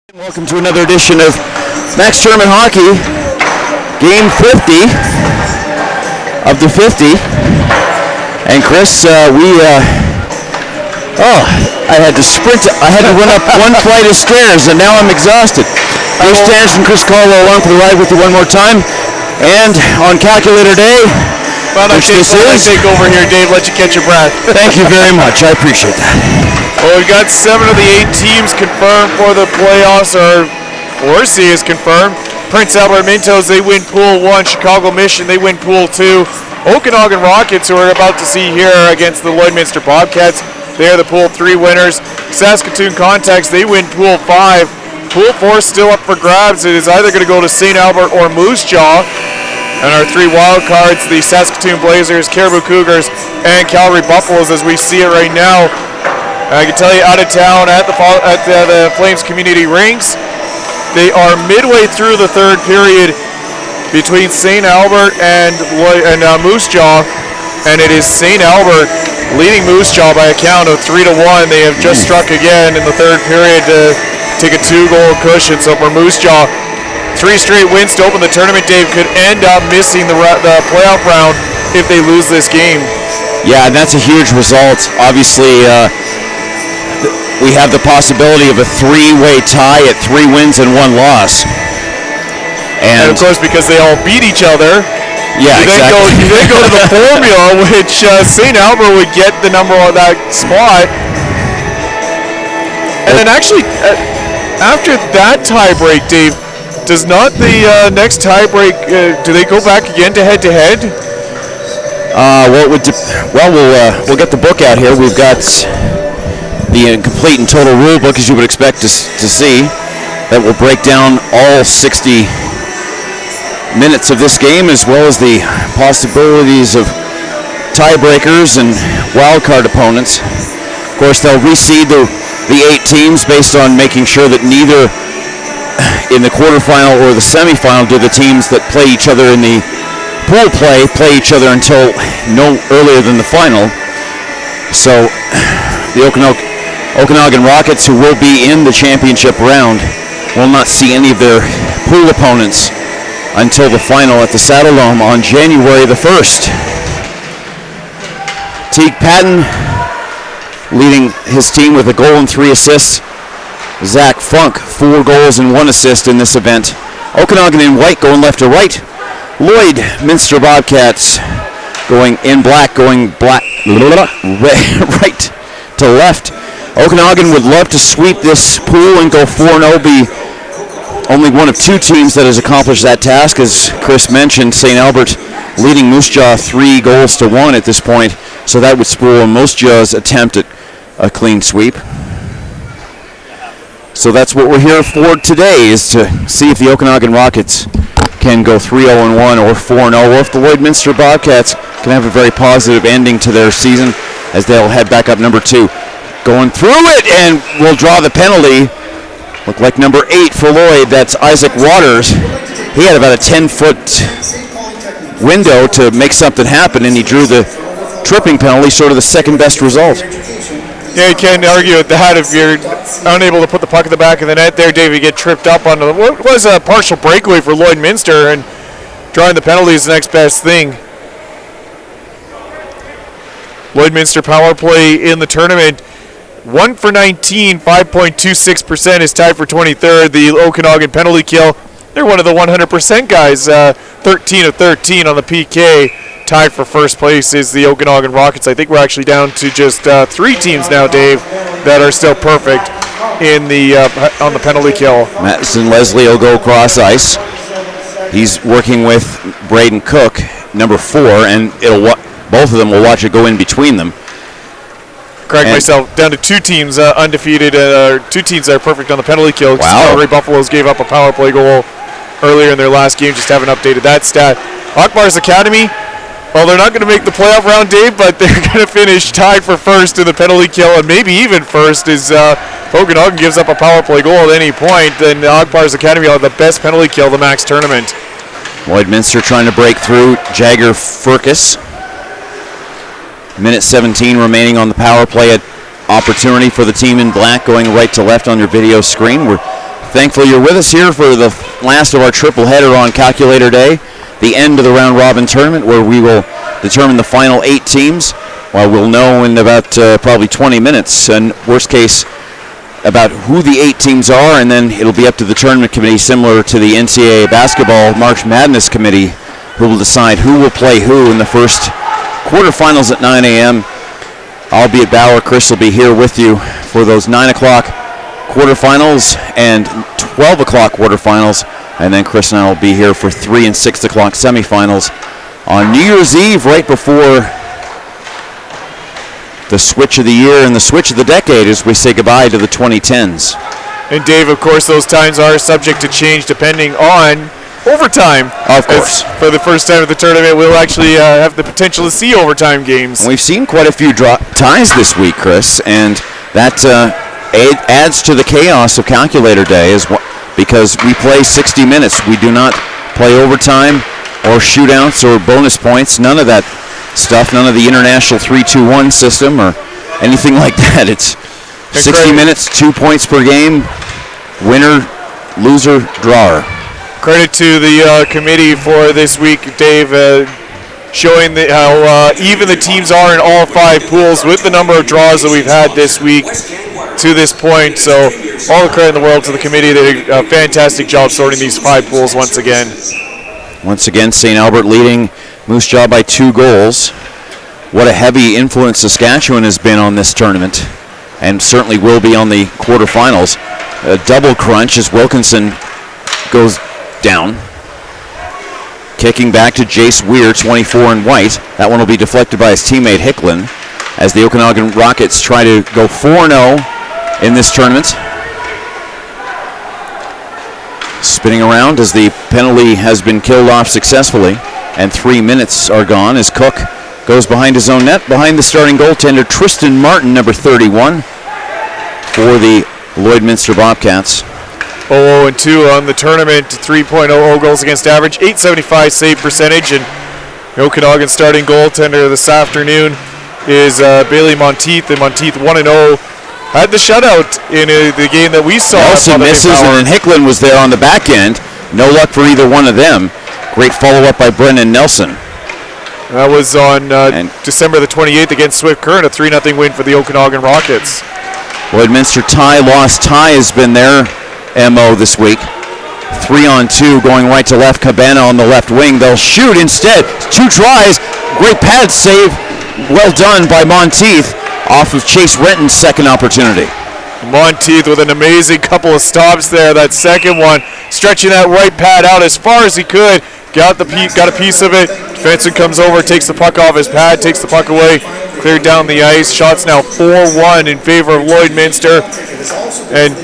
Welcome to another edition of Max Tournament Hockey, Game 50 of the 50. And Chris, I had to sprint. I had to run up one flight of stairs, and now I'm exhausted. Bruce Stans and Chris Caldwell along for the ride with you one more time. And on Calculator Day, which this is. Take over here, Dave. Let you catch your breath. Thank you very much. I appreciate that. Well, we've got 7 of the 8 teams confirmed for the playoffs. Or C is confirmed. Prince Albert Mintos, they win Pool 1. Chicago Mission, they win Pool 2. Okanagan Rockets, who we're about to see here against the Lloydminster Bobcats, they are the Pool 3 winners. Saskatoon Contacts, they win Pool 5. Pool 4 still up for grabs. It is either going to go to St. Albert or Moose Jaw. And our 3 wild cards, the Saskatoon Blazers, Caribou Cougars, and Calgary Buffaloes as we see it right now. I can tell you, out of town at the Flames Community Rinks, they are midway through the third period between St. Albert and Moose Jaw, and it is St. Albert leading Moose Jaw by a count of 3-1. They have just struck again in the third period to take a 2-goal cushion. So for Moose Jaw, 3 straight wins to open the tournament, Dave, could end up missing the playoff round if they lose this game. Yeah, and that's a huge result. Obviously, we have the possibility of a 3-way tie at 3 wins and 1 loss. And of course, because they all beat each other, yeah, exactly. You then go to the formula, which St. Albert would get the number on that spot. And then actually, after that tie break, Dave, does not the next tie break, do they go back again to head-to-head? We'll get the book out here. We've got the complete and total rule book, as you would expect to see, that will break down all 60 minutes of this game, as well as the possibilities of tiebreakers and wildcard opponents. Of course, they'll reseed the 8 teams based on making sure that neither in the quarterfinal or the semifinal do the teams that play each other in the pool play each other until no earlier than the final. So the Okanagan Rockets, who will be in the championship round, will not see any of their pool opponents until the final at the Saddledome on January the 1st. Teague Patton leading his team with a goal and 3 assists. Zach Funk, 4 goals and 1 assist in this event. Okanagan in white going left to right. Lloydminster Bobcats going in black, right to left. Okanagan would love to sweep this pool and go 4-0, be only one of 2 teams that has accomplished that task. As Chris mentioned, St. Albert leading Moose Jaw 3 goals to 1 at this point, so that would spoil Moose Jaw's attempt at a clean sweep. So that's what we're here for today, is to see if the Okanagan Rockets can go 3-0-1 or 4-0, or if the Lloydminster Bobcats can have a very positive ending to their season as they'll head back up number 2. Going through it, and will draw the penalty. Look like number 8 for Lloyd, that's Isaac Waters. He had about a 10-foot window to make something happen, and he drew the tripping penalty, sort of the second best result. Yeah, you can't argue with that if you're unable to put the puck in the back of the net there, Dave. You get tripped up on what was a partial breakaway for Lloydminster, and drawing the penalty is the next best thing. Lloydminster power play in the tournament, 1 for 19, 5.26% is tied for 23rd. The Okanagan penalty kill, they're one of the 100% guys, 13 of 13 on the PK. Tied for first place is the Okanagan Rockets. I think we're actually down to just 3 teams now, Dave, that are still perfect in the on the penalty kill. Madison Leslie will go cross ice. He's working with Braden Cook, number 4, and both of them will watch it go in between them. Correct myself, down to 2 teams undefeated, 2 teams that are perfect on the penalty kill. Wow. Calgary Buffaloes gave up a power play goal earlier in their last game, just haven't updated that stat. Akbar's Academy, well, they're not going to make the playoff round, Dave, but they're going to finish tied for first in the penalty kill, and maybe even first, as Okanagan gives up a power play goal at any point. Then Akbar's Academy will have the best penalty kill of the Max tournament. Lloydminster trying to break through. Jagger Furcus. Minute 17 remaining on the power play. Opportunity for the team in black going right to left on your video screen. We're Thankful you're with us here for the last of our triple header on Calculator Day, the end of the round robin tournament where we will determine the final 8 teams. Well, we'll know in about probably 20 minutes, and worst case, about who the 8 teams are, and then it'll be up to the tournament committee, similar to the NCAA basketball March Madness committee, who will decide who will play who in the first quarterfinals at 9 a.m. I'll be at Bauer. Chris will be here with you for those 9 o'clock quarterfinals and 12 o'clock quarterfinals, and then Chris and I will be here for 3 and 6 o'clock semifinals on New Year's Eve, right before the switch of the year and the switch of the decade as we say goodbye to the 2010s. And Dave, of course, those times are subject to change depending on overtime. Of course. For the first time of the tournament, we'll actually have the potential to see overtime games. We've seen quite a few ties this week, Chris, and that adds to the chaos of Calculator Day because we play 60 minutes. We do not play overtime or shootouts or bonus points, none of that stuff, none of the international 3-2-1 system or anything like that. It's 60 minutes, 2 points per game, winner, loser, drawer. Credit to the committee for this week, Dave, showing how even the teams are in all 5 pools with the number of draws that we've had this week to this point. So all the credit in the world to the committee. They did a fantastic job sorting these 5 pools once again. Once again, St. Albert leading Moose Jaw by 2 goals. What a heavy influence Saskatchewan has been on this tournament, and certainly will be on the quarterfinals. A double crunch as Wilkinson goes down. Kicking back to Jace Weir, 24 in white. That one will be deflected by his teammate Hicklin as the Okanagan Rockets try to go 4-0 in this tournament. Spinning around as the penalty has been killed off successfully, and 3 minutes are gone as Cook goes behind his own net, behind the starting goaltender Tristan Martin, number 31, for the Lloydminster Bobcats. 0-2 on the tournament, 3.00 goals against average, .875 save percentage, and the Okanagan starting goaltender this afternoon is Bailey Monteith, and Monteith 1-0. Had the shutout in the game that we saw. Nelson misses, and then Hicklin was there on the back end. No luck for either one of them. Great follow-up by Brendan Nelson. That was on December the 28th against Swift Current, a 3-0 win for the Okanagan Rockets. Lloydminster lost tie has been their MO this week. 3-on-2 going right to left. Cabana on the left wing. They'll shoot instead. 2 tries. Great pad save. Well done by Monteith off of Chase Renton's second opportunity. Monteith with an amazing couple of stops there. That second one, stretching that right pad out as far as he could. Got a piece of it. Defenseman comes over, takes the puck off his pad, takes the puck away, cleared down the ice. Shots now 4-1 in favor of Lloydminster. And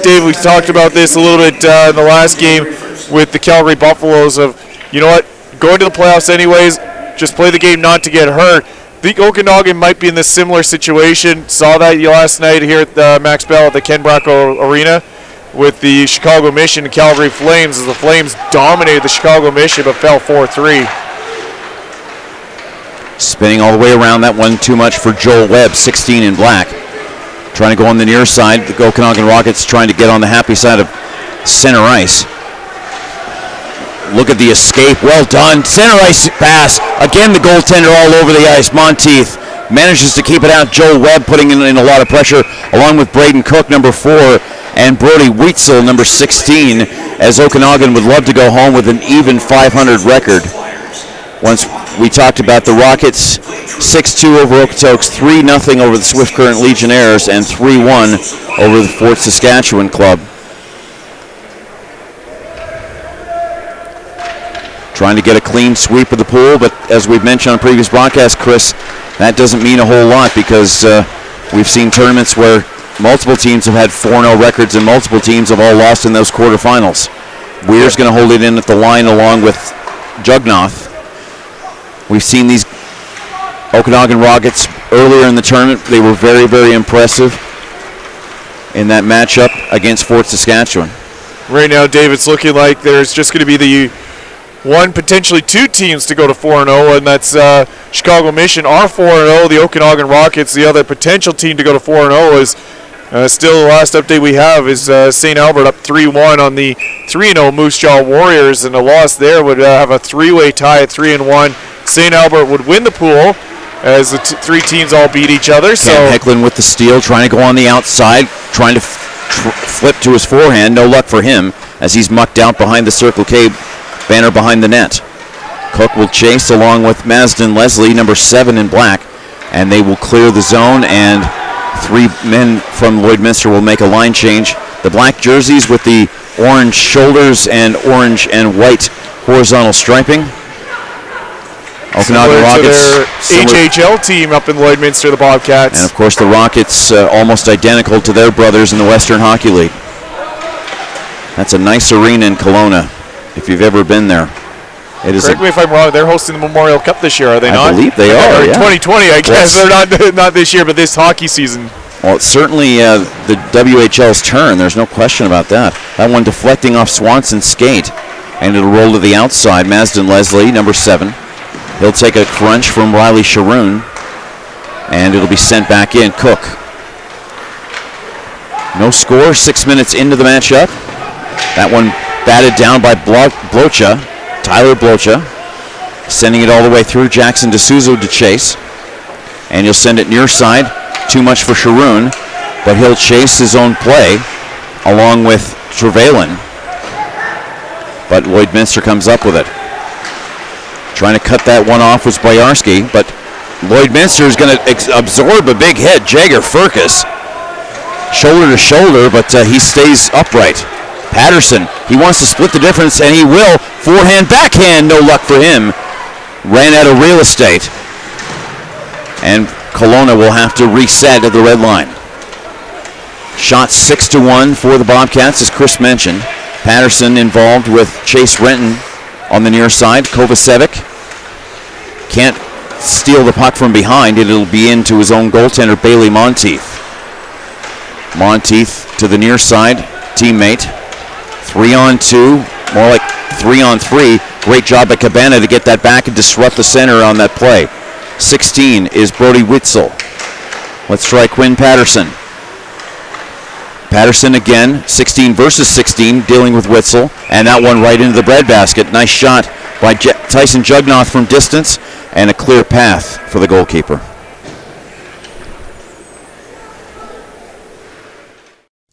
Dave, we talked about this a little bit in the last game with the Calgary Buffaloes of, you know what, going to the playoffs anyways, just play the game not to get hurt. I think Okanagan might be in this similar situation. Saw that last night here at Max Bell at the Ken Bracco Arena with the Chicago Mission and Calgary Flames, as the Flames dominated the Chicago Mission but fell 4-3. Spinning all the way around, that one too much for Joel Webb, 16 in black. Trying to go on the near side. The Okanagan Rockets trying to get on the happy side of center ice. Look at the escape. Well done. Center ice pass. Again, the goaltender all over the ice. Monteith manages to keep it out. Joel Webb putting in a lot of pressure, along with Braden Cook, number 4, and Brody Wheatzel, number 16, as Okanagan would love to go home with an even 500 record. Once we talked about the Rockets, 6-2 over Okotoks, 3-0 over the Swift Current Legionnaires, and 3-1 over the Fort Saskatchewan club. Trying to get a clean sweep of the pool, but as we've mentioned on previous broadcasts, Chris, that doesn't mean a whole lot because we've seen tournaments where multiple teams have had 4-0 records and multiple teams have all lost in those quarterfinals. Weir's going to hold it in at the line along with Jugnoth. We've seen these Okanagan Rockets earlier in the tournament. They were very, very impressive in that matchup against Fort Saskatchewan. Right now, Dave, it's looking like there's just going to be the one, potentially 2 teams to go to 4-0, and that's Chicago Mission are 4-0. The Okanagan Rockets, the other potential team to go to 4-0, is Still, the last update we have is St. Albert up 3-1 on the 3-0 Moose Jaw Warriors, and a loss there would have a three-way tie at 3-1. St. Albert would win the pool as the three teams all beat each other. So Cam Hecklin with the steal, trying to go on the outside, trying to flip to his forehand. No luck for him as he's mucked out behind the Circle K banner behind the net. Cook will chase along with Masden Leslie, number 7 in black, and they will clear the zone, and 3 men from Lloydminster will make a line change. The black jerseys with the orange shoulders and orange and white horizontal striping. Okanagan Rockets, their HHL team up in Lloydminster, the Bobcats. And of course the Rockets almost identical to their brothers in the Western Hockey League. That's a nice arena in Kelowna, if you've ever been there. It is. Correct me if I'm wrong. They're hosting the Memorial Cup this year, are they not? I believe they are. Or yeah. 2020, I guess. They're not this year, but this hockey season. Well, it's certainly the WHL's turn. There's no question about that. That one deflecting off Swanson's skate, and it'll roll to the outside. Masden Leslie, number 7. He'll take a crunch from Riley Sharoon, and it'll be sent back in. Cook. No score, 6 minutes into the matchup. That one batted down by Blocha, Tyler Blocha, sending it all the way through. Jackson D'Souza to chase, and he'll send it near side. Too much for Sharoon, but he'll chase his own play along with Trevelyan. But Lloydminster comes up with it. Trying to cut that one off was Boyarski, but Lloydminster is going to absorb a big hit. Jagger Furcus, shoulder to shoulder, but he stays upright. Patterson, he wants to split the difference, and he will. Forehand, backhand, no luck for him. Ran out of real estate. And Kelowna will have to reset at the red line. Shot 6-1 for the Bobcats, as Chris mentioned. Patterson involved with Chase Renton on the near side. Kovacevic can't steal the puck from behind. It'll be into his own goaltender, Bailey Monteith. Monteith to the near side, teammate. 3-on-2, more like 3-on-3. Great job by Cabana to get that back and disrupt the center on that play. 16 is Brody Witzel. Let's try Quinn Patterson. Patterson again, 16 versus 16, dealing with Witzel, and that one right into the breadbasket. Nice shot by Tyson Jugnoth from distance, and a clear path for the goalkeeper.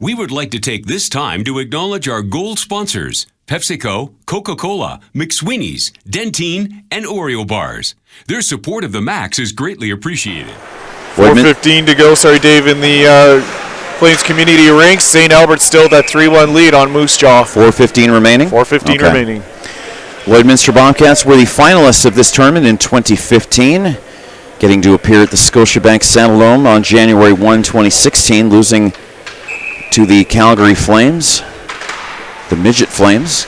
We would like to take this time to acknowledge our gold sponsors, PepsiCo, Coca-Cola, McSweeney's, Dentine, and Oreo Bars. Their support of the Max is greatly appreciated. 4:15 to go, Dave, in the Flames Community Rinks. St. Albert still that 3-1 lead on Moose Jaw. 4:15 remaining? 4:15 remaining. Lloydminster Bobcats were the finalists of this tournament in 2015, getting to appear at the Scotiabank Saddledome on January 1, 2016, losing to the Calgary Flames, the Midget Flames.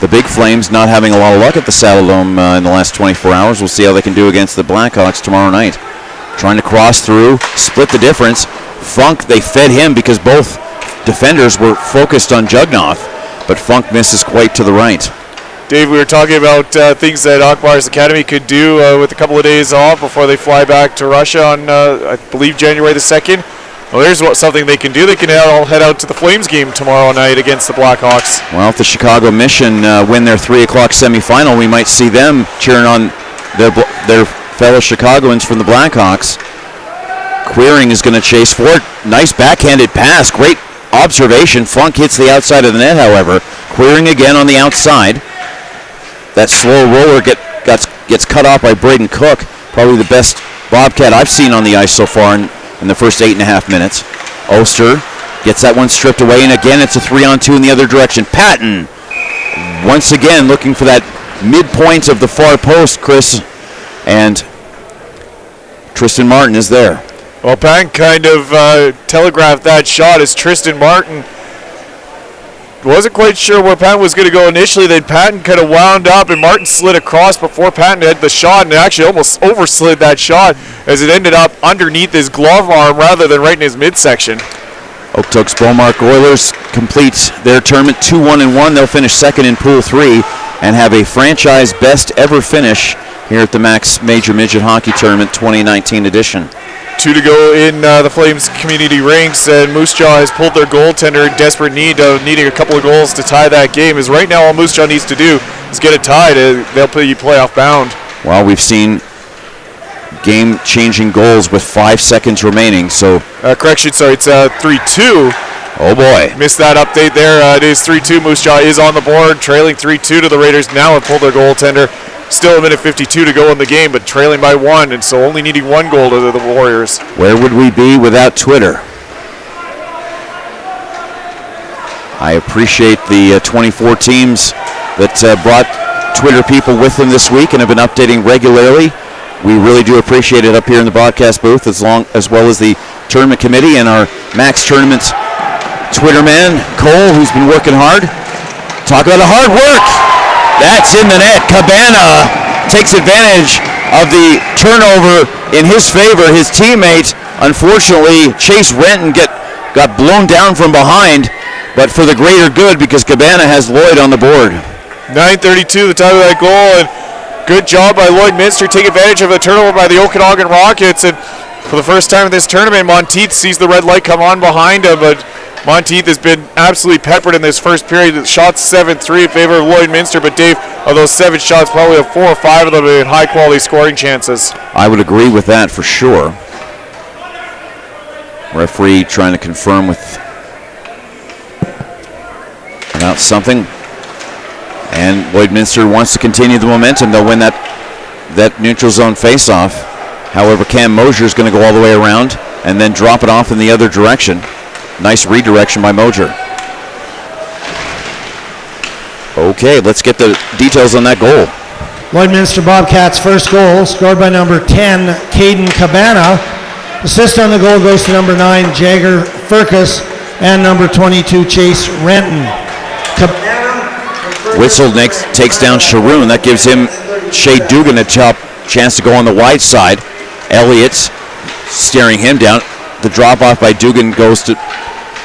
The Big Flames not having a lot of luck at the Saddledome in the last 24 hours. We'll see how they can do against the Blackhawks tomorrow night. Trying to cross through, split the difference. Funk, they fed him because both defenders were focused on Jugnoth, but Funk misses quite to the right. Dave, we were talking about things that Akbar's Academy could do with a couple of days off before they fly back to Russia on, I believe, January the 2nd. Well, there's something they can do. They can all head out to the Flames game tomorrow night against the Blackhawks. Well, if the Chicago Mission win their 3 o'clock semifinal, we might see them cheering on their fellow Chicagoans from the Blackhawks. Queering is going to chase for it. Nice backhanded pass. Great observation. Funk hits the outside of the net, however. Queering again on the outside. That slow roller gets cut off by Braden Cook. Probably the best Bobcat I've seen on the ice so far in the first 8.5 minutes. Oster gets that one stripped away, and again it's a 3-on-2 in the other direction. Patton, once again looking for that midpoint of the far post, Chris, and Tristan Martin is there. Well, Patton kind of telegraphed that shot as Tristan Martin wasn't quite sure where Patton was going to go initially. Then Patton kind of wound up, and Martin slid across before Patton had the shot, and actually almost overslid that shot as it ended up underneath his glove arm rather than right in his midsection. Okotoks Beaumark Oilers complete their tournament 2-1-1. They'll finish second in Pool 3. and have a franchise best ever finish here at the Max Major Midget Hockey Tournament 2019 edition. 2 to go in the Flames community ranks, and Moose Jaw has pulled their goaltender in desperate need of needing a couple of goals to tie that game. As right now all Moose Jaw needs to do is get it tied. They'll play playoff bound. Well, we've seen game-changing goals with 5 seconds remaining, so... Correction, sorry, it's 3-2. Oh boy. Missed that update there. It is 3-2. Moose Jaw is on the board, trailing 3-2 to the Raiders. Now have pulled their goaltender. Still a minute 52 to go in the game, but trailing by 1, and so only needing 1 goal to the Warriors. Where would we be without Twitter? I appreciate the 24 teams that brought Twitter people with them this week and have been updating regularly. We really do appreciate it up here in the broadcast booth, as well as the tournament committee and our Max Tournament Twitter man, Cole, who's been working hard. Talk about the hard work. That's in the net. Cabana takes advantage of the turnover in his favor. His teammate, unfortunately, Chase Renton got blown down from behind, but for the greater good because Cabana has Lloyd on the board. 9:32, the time of that goal, and good job by Lloydminster. Take advantage of a turnover by the Okanagan Rockets, and for the first time in this tournament, Monteith sees the red light come on behind him, but Monteith has been absolutely peppered in this first period. Shots 7-3 in favor of Lloydminster, but Dave, of those 7 shots, probably have 4 or 5 of them in high-quality scoring chances. I would agree with that for sure. Referee trying to confirm about something. And Lloydminster wants to continue the momentum. They'll win that neutral zone face-off. However, Cam Mosier is going to go all the way around and then drop it off in the other direction. Nice redirection by Mosier. Okay, let's get the details on that goal. Lloydminster Bobcats' first goal, scored by number 10, Caden Cabana. Assist on the goal goes to number 9, Jagger Furcus, and number 22, Chase Renton. Witzel takes down Sharoon. That gives him Shea Dugan a chance to go on the wide side. Elliott's staring him down. The drop-off by Dugan goes to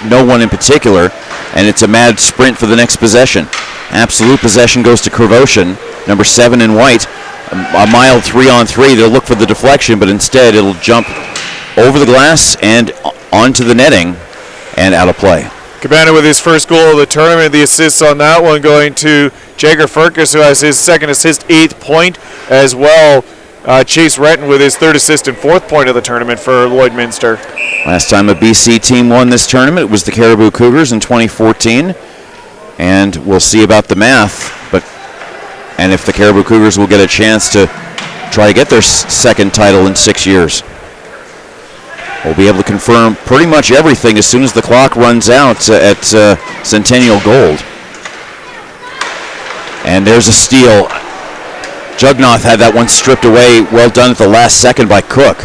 no one in particular, and it's a mad sprint for the next possession. Absolute possession goes to Krivoshin, number 7 in white. A mild 3-on-3. They'll look for the deflection, but instead it'll jump over the glass and onto the netting and out of play. Cabana with his first goal of the tournament. The assists on that one going to Jagger Furcus, who has his second assist, 8th point as well. Chase Renton with his 3rd assist and 4th point of the tournament for Lloydminster. Last time a BC team won this tournament was the Caribou Cougars in 2014, and we'll see about the math, and if the Caribou Cougars will get a chance to try to get their second title in 6 years. We'll be able to confirm pretty much everything as soon as the clock runs out at Centennial Gold. And there's a steal. Jugnoth had that one stripped away. Well done at the last second by Cook.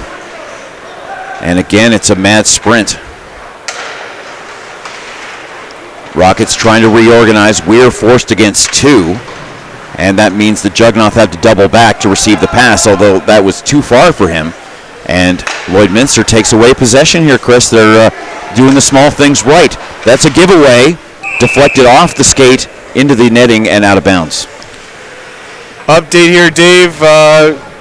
And again, it's a mad sprint. Rockets trying to reorganize. Weir forced against 2. And that means that Jugnoth had to double back to receive the pass, although that was too far for him. And Lloydminster takes away possession here, Chris. They're doing the small things right. That's a giveaway. Deflected off the skate into the netting and out of bounds. Update here, Dave.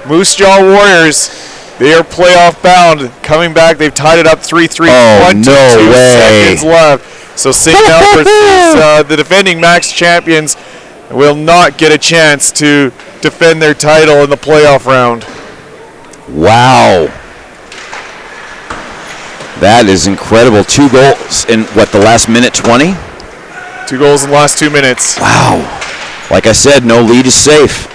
Moose Jaw Warriors, they are playoff bound. Coming back, they've tied it up 3-3. Oh, no way. Seconds left. So St. Albert's, the defending Max champions, will not get a chance to defend their title in the playoff round. Wow. That is incredible. 2 goals in, the last minute 20? 2 goals in the last 2 minutes. Wow. Like I said, no lead is safe.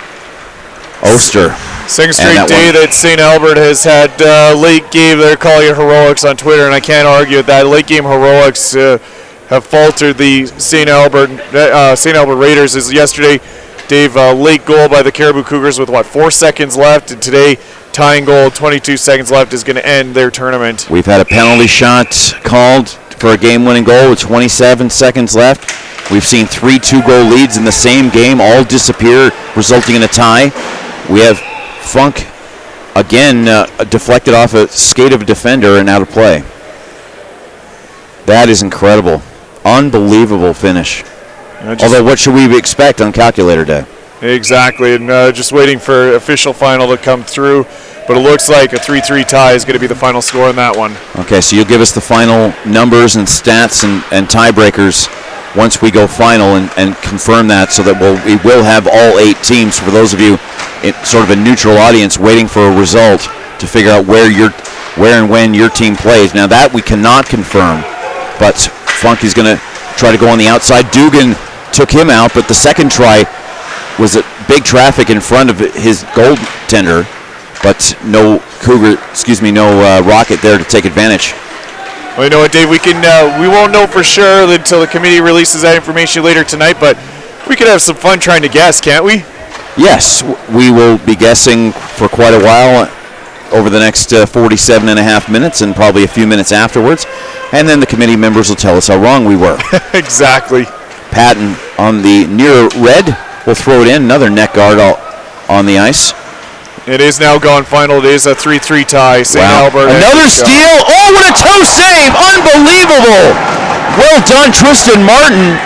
Oster. Second straight day that St. Albert has had late game. They're calling it heroics on Twitter, and I can't argue with that. Late game heroics have faltered the St. Albert Raiders. As yesterday, Dave, late goal by the Caribou Cougars with 4 seconds left, and today tying goal, 22 seconds left, is going to end their tournament. We've had a penalty shot called for a game-winning goal with 27 seconds left. We've seen 3 2-goal leads in the same game all disappear, resulting in a tie. We have Funk again deflected off a skate of a defender and out of play. That is incredible. Unbelievable finish. Although what should we expect on calculator day? Exactly, and just waiting for official final to come through. But it looks like a 3-3 tie is going to be the final score in that one. Okay, so you'll give us the final numbers and stats and tiebreakers once we go final and confirm that, so that we will have all 8 teams. For those of you in sort of a neutral audience waiting for a result to figure out where and when your team plays. Now that we cannot confirm, but Funky's going to try to go on the outside. Dugan took him out, but the second try was a big traffic in front of his goaltender, but no Rocket there to take advantage. Well, you know what, Dave? We won't know for sure until the committee releases that information later tonight, but we could have some fun trying to guess, can't we? Yes, we will be guessing for quite a while over the next 47 and a half minutes and probably a few minutes afterwards, and then the committee members will tell us how wrong we were. Exactly. Patton on the near red will throw it in. Another net guard on the ice. It is now gone final. It is a 3-3 tie. St. Albert. Another steal. Oh, what a toe save. Unbelievable. Well done, Tristan Martin.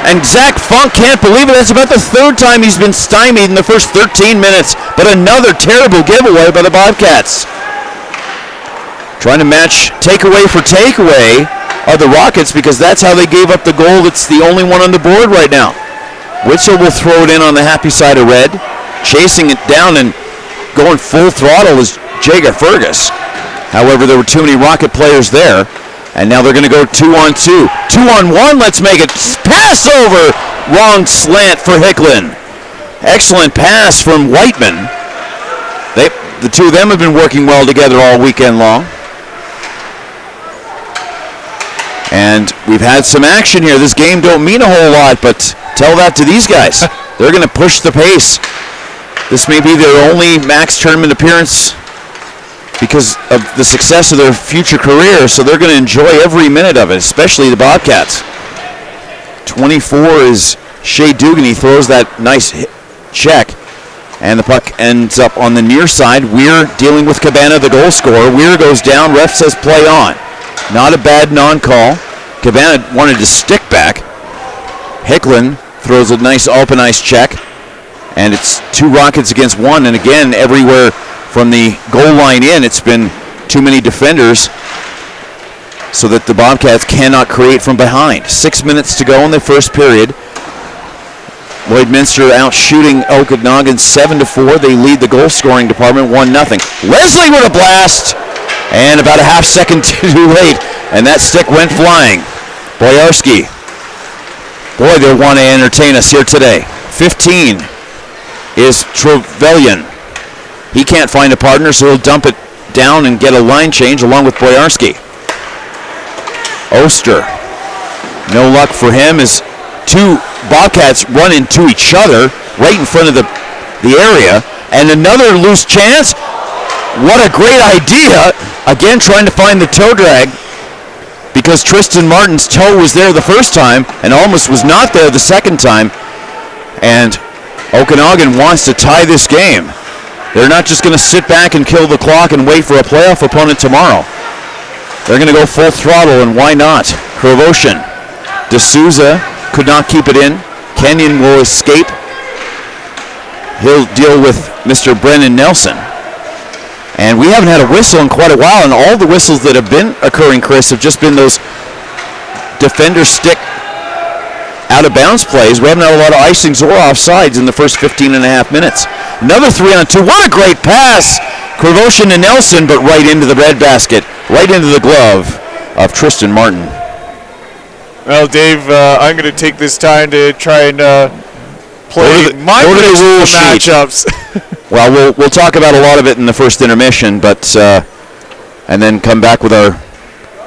And Zach Funk can't believe it. That's about the third time he's been stymied in the first 13 minutes. But another terrible giveaway by the Bobcats. Trying to match takeaway for takeaway are the Rockets, because that's how they gave up the goal. That's the only one on the board right now. Witzel will throw it in on the happy side of red. Chasing it down and going full throttle is Jager Fergus. However, there were too many Rocket players there, and now they're going to go 2-on-2. 2-on-1, let's make it. Pass over. Wrong slant for Hicklin. Excellent pass from Whiteman. The two of them have been working well together all weekend long. And we've had some action here. This game don't mean a whole lot, but tell that to these guys. They're going to push the pace. This may be their only Max tournament appearance because of the success of their future career, so they're going to enjoy every minute of it, especially the Bobcats. 24 is Shea Dugan. He throws that nice check, and the puck ends up on the near side. Weir dealing with Cabana, the goal scorer. Weir goes down. Ref says play on. Not a bad non-call. Cabana wanted to stick back. Hicklin throws a nice open ice check. And it's 2 Rockets against 1. And again, everywhere from the goal line in, it's been too many defenders so that the Bobcats cannot create from behind. 6 minutes to go in the first period. Lloydminster out shooting Okanagan 7-4. They lead the goal scoring department 1-0. Leslie with a blast. And about a half second too late. And that stick went flying. Boyarski. Boy, they want to entertain us here today. 15 is Trevelyan. He can't find a partner, so he'll dump it down and get a line change along with Boyarski. Oster. No luck for him as 2 Bobcats run into each other right in front of the area. And another loose chance. What a great idea. Again, trying to find the toe drag, because Tristan Martin's toe was there the first time and almost was not there the second time. And Okanagan wants to tie this game. They're not just going to sit back and kill the clock and wait for a playoff opponent tomorrow. They're going to go full throttle, and why not? Krovoshin. D'Souza could not keep it in. Kenyon will escape. He'll deal with Mr. Brennan Nelson. And we haven't had a whistle in quite a while, and all the whistles that have been occurring, Chris, have just been those defender stick out-of-bounds plays. We haven't had a lot of icings or offsides in the first 15 and a half minutes. Another 3-on-2. What a great pass! Krovoshin and Nelson, but right into the red basket, right into the glove of Tristan Martin. Well, Dave, I'm going to take this time to try and play my rule matchups. Well, we'll talk about a lot of it in the first intermission, but and then come back with our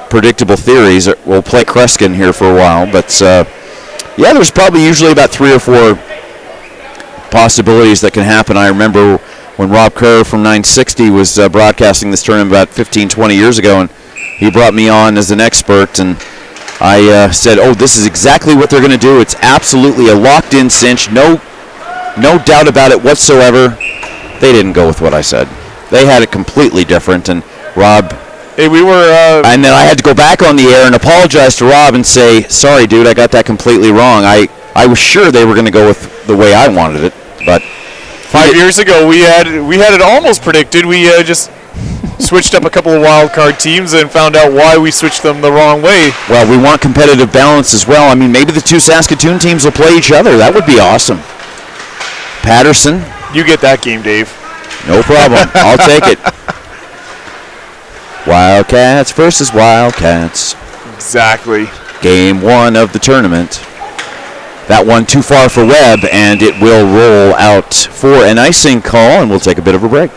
predictable theories. We'll play Kreskin here for a while, but yeah, there's probably usually about 3 or 4 possibilities that can happen. I remember when Rob Kerr from 960 was broadcasting this tournament about 15, 20 years ago, and he brought me on as an expert, and I said, oh, this is exactly what they're going to do. It's absolutely a locked-in cinch, no doubt about it whatsoever. They didn't go with what I said. They had it completely different, and Rob... Hey, we were... and then I had to go back on the air and apologize to Rob and say, sorry, dude, I got that completely wrong. I was sure they were going to go with the way I wanted it. But 5 years ago, we had it almost predicted. We just switched up a couple of wild card teams and found out why we switched them the wrong way. Well, we want competitive balance as well. I mean, maybe the two Saskatoon teams will play each other. That would be awesome. Patterson. You get that game, Dave. No problem. I'll take it. Wildcats versus Wildcats. Exactly. Game 1 of the tournament. That one too far for Webb, and it will roll out for an icing call, and we'll take a bit of a break.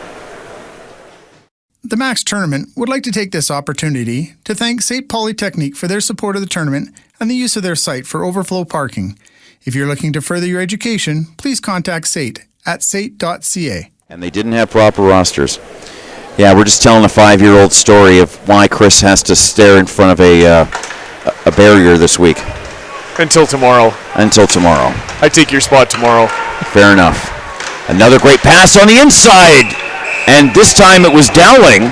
The Max Tournament would like to take this opportunity to thank SAIT Polytechnique for their support of the tournament and the use of their site for overflow parking. If you're looking to further your education, please contact SAIT at sait.ca. And they didn't have proper rosters. Yeah, we're just telling a 5-year-old story of why Chris has to stare in front of a barrier this week. Until tomorrow. Until tomorrow. I take your spot tomorrow. Fair enough. Another great pass on the inside. And this time it was Dowling.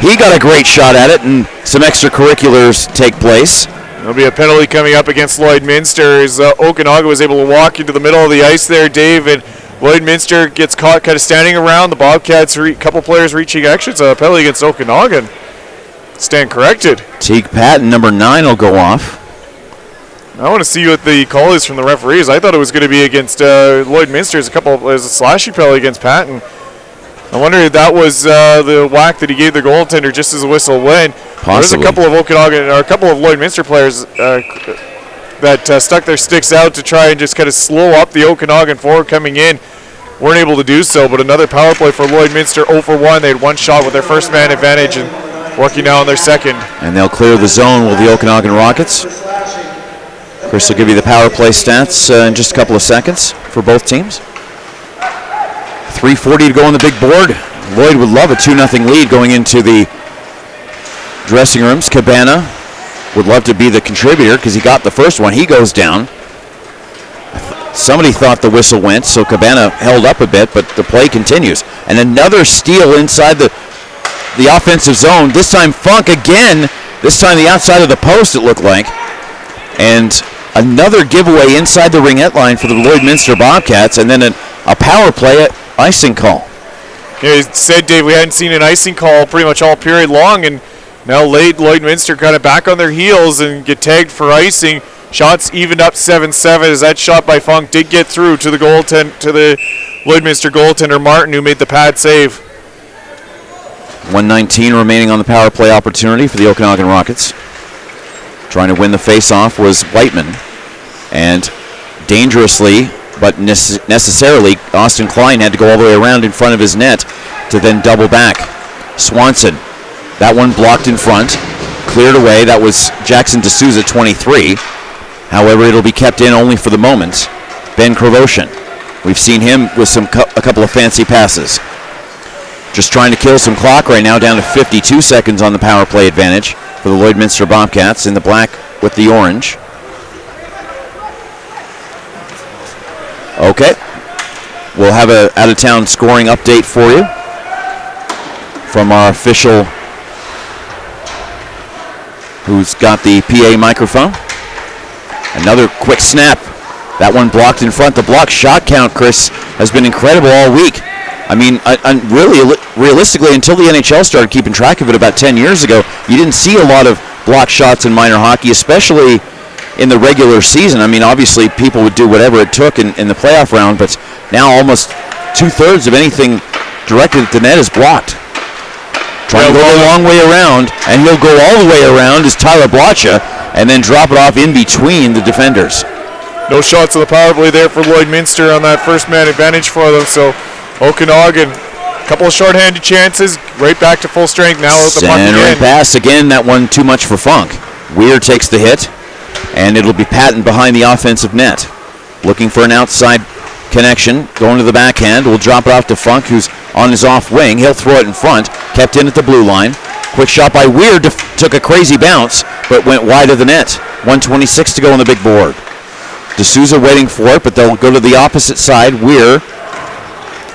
He got a great shot at it, and some extracurriculars take place. There'll be a penalty coming up against Lloydminster as Okanagan was able to walk into the middle of the ice there, Dave, and Lloydminster gets caught kind of standing around. The Bobcats, a couple players reaching. Actually, it's a penalty against Okanagan. Stand corrected. Teague Patton, number 9, will go off. I want to see what the call is from the referees. I thought it was going to be against Lloydminster. There's a slashing penalty against Patton. I wonder if that was the whack that he gave the goaltender just as the whistle went. Possibly. There's a couple of Okanagan or a couple of Lloydminster players that stuck their sticks out to try and just kind of slow up the Okanagan forward coming in. Weren't able to do so, but another power play for Lloydminster 0 for 1. They had one shot with their first man advantage and working now on their second. And they'll clear the zone with the Okanagan Rockets. Chris will give you the power play stats in just a couple of seconds for both teams. 3:40 to go on the big board. Lloyd would love a 2-0 lead going into the dressing rooms. Cabana would love to be the contributor because he got the first one. He goes down. Somebody thought the whistle went, so Cabana held up a bit, but the play continues. And another steal inside the offensive zone. This time Funk again. This time the outside of the post, it looked like. And another giveaway inside the ringette line for the Lloydminster Bobcats, and then a power play icing call. Yeah, he said, Dave, we hadn't seen an icing call pretty much all period long, and now late Lloydminster kind of back on their heels and get tagged for icing. Shots evened up 7-7 as that shot by Funk did get through to the Lloydminster goaltender Martin, who made the pad save. 1:19 remaining on the power play opportunity for the Okanagan Rockets. Trying to win the face-off was Whiteman. And dangerously, but necessarily, Austin Klein had to go all the way around in front of his net to then double back. Swanson, that one blocked in front, cleared away. That was Jackson D'Souza, 23. However, it'll be kept in only for the moment. Ben Kravoshin, we've seen him with a couple of fancy passes. Just trying to kill some clock right now, down to 52 seconds on the power play advantage for the Lloydminster Bobcats in the black with the orange. Okay. We'll have a out-of-town scoring update for you from our official who's got the PA microphone. Another quick snap. That one blocked in front. The block shot count, Chris, has been incredible all week. I mean, really, realistically, until the NHL started keeping track of it about 10 years ago, you didn't see a lot of block shots in minor hockey, especially in the regular season. I mean, obviously, people would do whatever it took in the playoff round, but now almost 2/3 of anything directed at the net is blocked. Trying to go the long way around, and he'll go all the way around as Tyler Blotcha, and then drop it off in between the defenders. No shots on the power play there for Lloydminster on that first man advantage for them, so Okanagan, a couple of shorthanded chances, right back to full strength now with the puck again. Center and pass again, that one too much for Funk. Weir takes the hit, and it'll be Patton behind the offensive net. Looking for an outside connection, going to the backhand. We'll drop it off to Funk, who's on his off wing. He'll throw it in front, kept in at the blue line. Quick shot by Weir, took a crazy bounce, but went wide of the net. 1:26 to go on the big board. D'Souza waiting for it, but they'll go to the opposite side. Weir,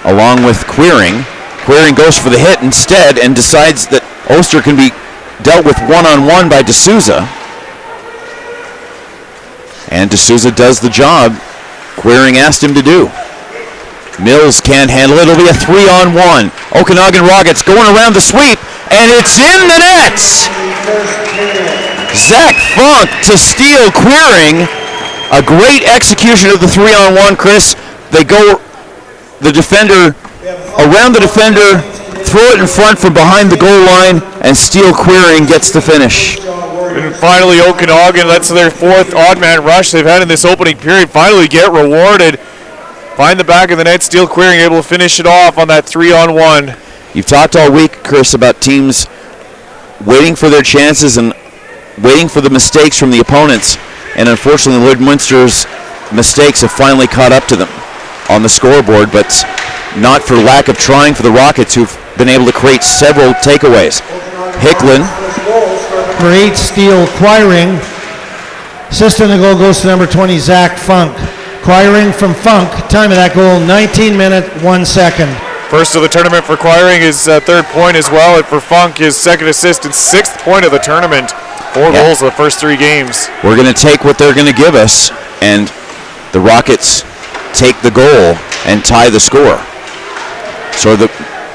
along with Queering. Queering goes for the hit instead and decides that Oster can be dealt with one-on-one by D'Souza. And D'Souza does the job Queering asked him to do. Mills can't handle it. It'll be a 3-on-1. Okanagan Rockets going around the sweep, and it's in the net. Zach Funk to steal Queering. A great execution of the 3-on-1, Chris. They go the defender around the defender, throw it in front from behind the goal line, and steal Queering gets the finish. And finally, Okanagan, that's their fourth odd man rush they've had in this opening period, finally get rewarded. Find the back of the net, steal Queering, able to finish it off on that 3-on-1. You've talked all week, Chris, about teams waiting for their chances and waiting for the mistakes from the opponents. And unfortunately, Lloydminster's mistakes have finally caught up to them on the scoreboard, but not for lack of trying for the Rockets, who've been able to create several takeaways. Hicklin. Great steal, Queering. Assist on the goal goes to number 20, Zach Funk. Queering from Funk. Time of that goal, 19 minutes, 1 second. First of the tournament for Queering, his third point as well. And for Funk, his second assist and sixth point of the tournament. 4 goals in the first 3 games. We're going to take what they're going to give us, and the Rockets take the goal and tie the score. So the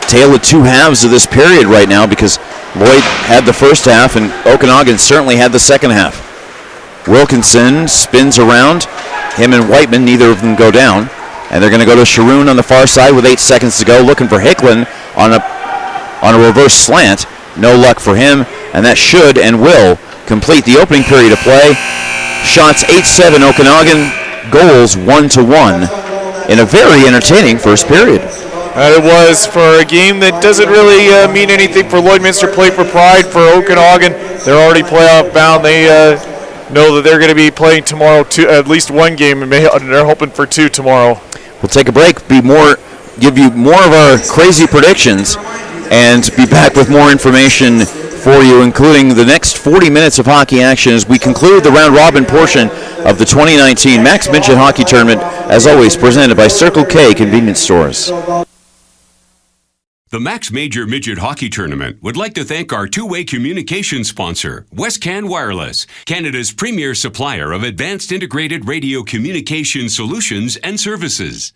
tale of two halves of this period right now, because Lloyd had the first half and Okanagan certainly had the second half. Wilkinson spins around. Him and Whiteman, neither of them go down. And they're going to go to Sharoon on the far side with 8 seconds to go, looking for Hicklin on a reverse slant. No luck for him, and that should and will complete the opening period of play. Shots 8-7 Okanagan, goals 1-1 in a very entertaining first period. And it was for a game that doesn't really mean anything for Lloydminster. Play for pride for Okanagan. They're already playoff bound. They know that they're going to be playing tomorrow, at least one game, and they're hoping for 2 tomorrow. We'll take a break, give you more of our crazy predictions, and be back with more information for you, including the next 40 minutes of hockey action as we conclude the round-robin portion of the 2019 Max Midget Hockey Tournament, as always presented by Circle K Convenience Stores. The Max Major Midget Hockey Tournament would like to thank our two-way communication sponsor, WestCan Wireless, Canada's premier supplier of advanced integrated radio communication solutions and services.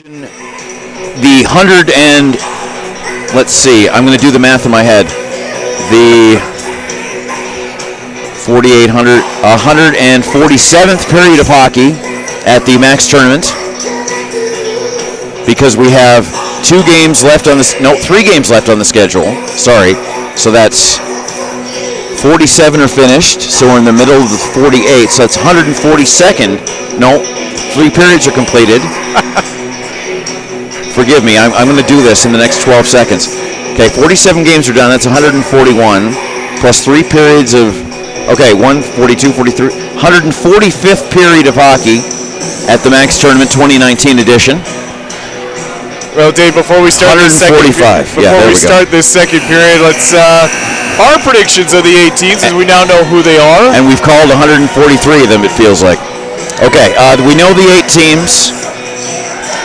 The 100 and, let's see, I'm going to do the math in my head. The 147th period of hockey at the Max Tournament, because we have 3 games left on the schedule. Sorry. So that's 47 are finished, so we're in the middle of the 48, so that's 142nd. No, 3 periods are completed. Forgive me, I'm going to do this in the next 12 seconds. Okay, 47 games are done, that's 141, plus 3 periods of, okay, 142, 43, 145th period of hockey at the Max Tournament 2019 edition. Well, Dave, before we start this second period, let's our predictions of the 8 teams, as we now know who they are. And we've called 143 of them, it feels like. Okay, we know the 8 teams.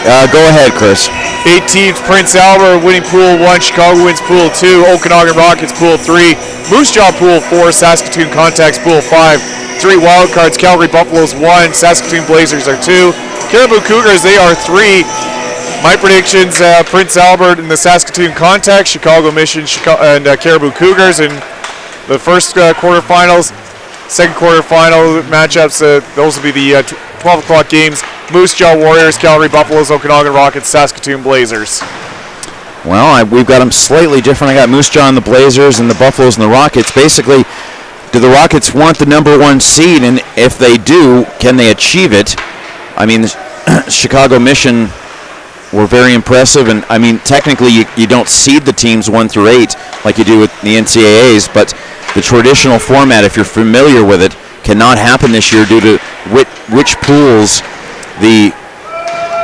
Go ahead, Chris. 8 teams: Prince Albert winning Pool 1, Chicago wins Pool 2, Okanagan Rockets Pool 3, Moose Jaw Pool 4, Saskatoon Contacts Pool 5, 3 wildcards: Calgary Buffaloes 1, Saskatoon Blazers are 2, Caribou Cougars, they are 3. My predictions: Prince Albert and the Saskatoon Contacts, Chicago Mission, and Caribou Cougars in the first quarterfinals. Second quarterfinal matchups, those will be the 12 o'clock games. Moose Jaw Warriors, Calgary Buffaloes, Okanagan Rockets, Saskatoon Blazers. Well, we've got them slightly different. I got Moose Jaw and the Blazers and the Buffaloes and the Rockets. Basically, do the Rockets want the number 1 seed? And if they do, can they achieve it? I mean, Chicago Mission were very impressive, and I mean, technically you don't seed the teams 1 through 8 like you do with the NCAAs, but the traditional format, if you're familiar with it, cannot happen this year due to which pools the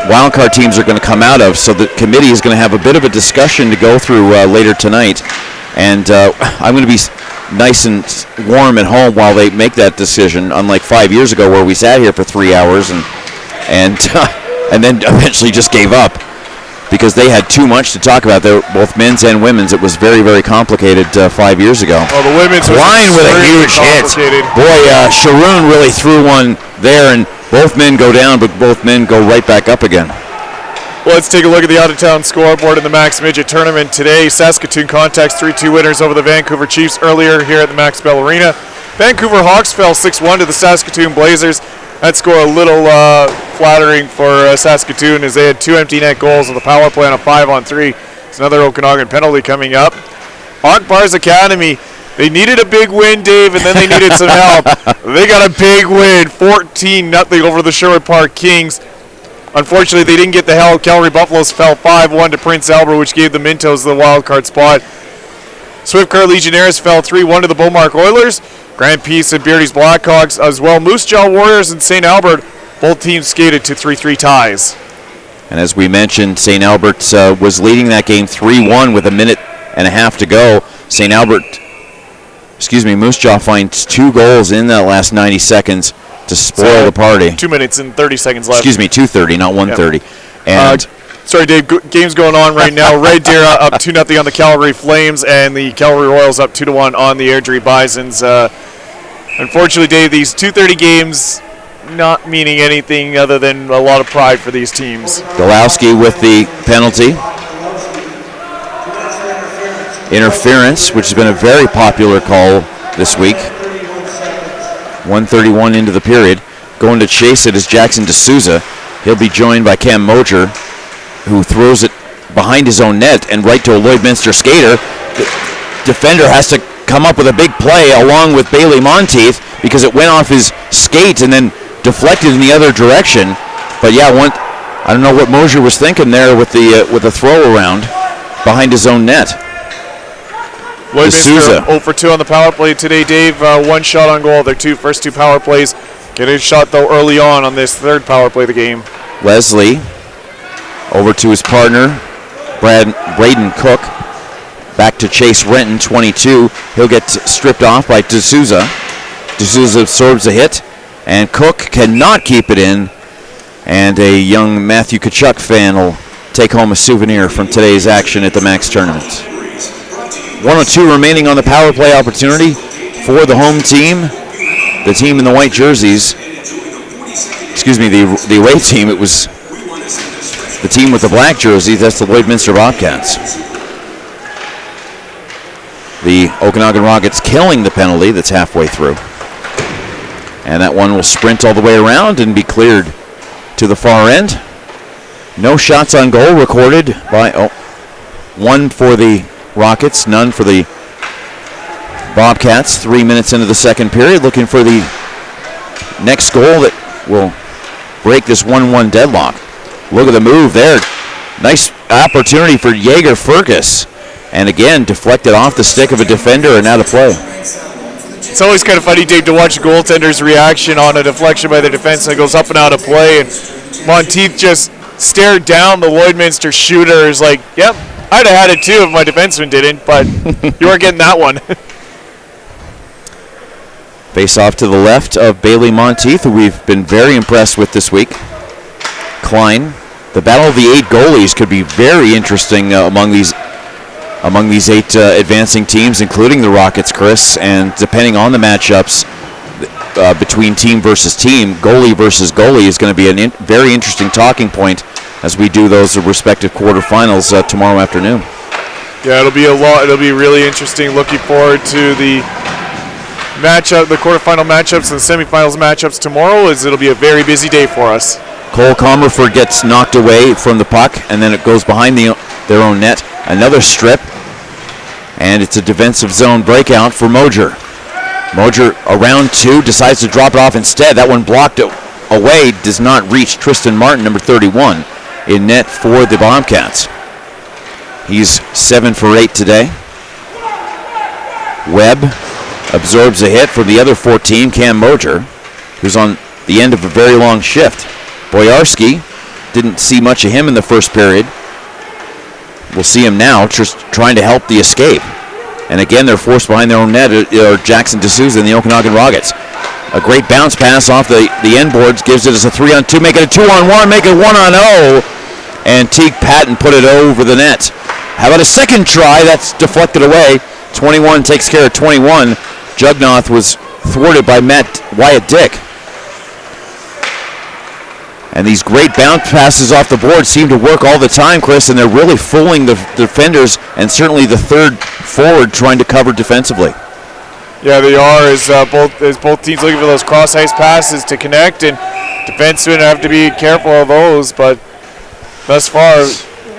wildcard teams are going to come out of. So the committee is going to have a bit of a discussion to go through later tonight, and I'm going to be nice and warm at home while they make that decision, unlike 5 years ago where we sat here for 3 hours and then eventually just gave up because they had too much to talk about. They were both men's and women's. It was very, very complicated 5 years ago. Well, the women's Klein with a huge hit. Boy, Sharoon really threw one there, and both men go down, but both men go right back up again. Well, let's take a look at the out-of-town scoreboard in the Max Midget Tournament today. Saskatoon Contacts 3-2 winners over the Vancouver Chiefs earlier here at the Max Bell Arena. Vancouver Hawks fell 6-1 to the Saskatoon Blazers. That score a little flattering for Saskatoon, as they had 2 empty net goals on the power play on a 5-on-3. It's another Okanagan penalty coming up. Akbar's Academy, they needed a big win, Dave, and then they needed some help. They got a big win, 14-0 over the Sherwood Park Kings. Unfortunately, they didn't get the help. Calgary Buffaloes fell 5-1 to Prince Albert, which gave the Mintos the wild card spot. Swift Current Legionnaires fell 3-1 to the Beaumark Oilers. Grand Peace and Beardy's Blackhawks as well. Moose Jaw Warriors and St. Albert, both teams skated to 3-3 ties. And as we mentioned, St. Albert was leading that game 3-1 with a minute and a half to go. Moose Jaw finds 2 goals in that last 90 seconds to spoil the party. 2 minutes and 30 seconds left. 2:30, not 1:30. Yep. And sorry, Dave, game's going on right now. Red Deer up 2-0 on the Calgary Flames, and the Calgary Royals up 2-1 on the Airdrie Bisons. Unfortunately, Dave, these 2:30 games not meaning anything other than a lot of pride for these teams. Golowski with the penalty. Interference, which has been a very popular call this week. 1:31 into the period. Going to chase it is Jackson D'Souza. He'll be joined by Cam Mojer, who throws it behind his own net and right to a Lloydminster skater. The defender has to come up with a big play along with Bailey Monteith because it went off his skate and then deflected in the other direction. But yeah, I don't know what Mojer was thinking there with the throw around behind his own net. Lloydminster 0 for 2 on the power play today, Dave. 1 shot on goal. Their first two power plays. Getting a shot, though, early on this third power play of the game. Leslie over to his partner, Braden Cook. Back to Chase Renton, 22. He'll get stripped off by D'Souza. D'Souza absorbs a hit, and Cook cannot keep it in. And a young Matthew Tkachuk fan will take home a souvenir from today's action at the Max Tournament. 102 remaining on the power play opportunity for the home team. The team in the white jerseys. Excuse me, the away team. It was the team with the black jerseys, that's the Lloydminster Bobcats. The Okanagan Rockets killing the penalty that's halfway through. And that one will sprint all the way around and be cleared to the far end. No shots on goal recorded by, one for the Rockets, none for the Bobcats. 3 minutes into the second period, looking for the next goal that will break this 1-1 deadlock. Look at the move there. Nice opportunity for Jaeger Furcus. And again, deflected off the stick of a defender and out of play. It's always kind of funny, Dave, to watch the goaltender's reaction on a deflection by the defense that goes up and out of play. And Monteith just stared down the Lloydminster shooter. Is like, yep, I'd have had it too if my defenseman didn't, but you weren't getting that one. Face off to the left of Bailey Monteith, who we've been very impressed with this week. Klein. The battle of the 8 goalies could be very interesting among these 8 advancing teams, including the Rockets, Chris. And depending on the matchups between team versus team, goalie versus goalie is going to be a very interesting talking point as we do those respective quarterfinals tomorrow afternoon. Yeah, it'll be a lot. It'll be really interesting. Looking forward to the matchup, the quarterfinal matchups and the semifinals matchups tomorrow. It'll be a very busy day for us. Cole Comerford gets knocked away from the puck, and then it goes behind their own net. Another strip, and it's a defensive zone breakout for Moger. Moger, around 2, decides to drop it off instead. That one blocked away, does not reach Tristan Martin, number 31, in net for the Bobcats. He's 7 for 8 today. Webb absorbs a hit from the other 14, Cam Moger, who's on the end of a very long shift. Boyarski, didn't see much of him in the first period. We'll see him now, just trying to help the escape. And again, they're forced behind their own net, or Jackson D'Souza and the Okanagan Rockets. A great bounce pass off the end boards, gives it as a 3-on-2, make it a 2-on-1, make it 1-on-0. And Teague Patton put it over the net. How about a second try? That's deflected away. 21 takes care of 21. Jugnoth was thwarted by Wyatt Dick. And these great bounce passes off the board seem to work all the time, Chris, and they're really fooling the defenders and certainly the third forward trying to cover defensively. Yeah, they are, as both teams looking for those cross-ice passes to connect, and defensemen have to be careful of those, but thus far,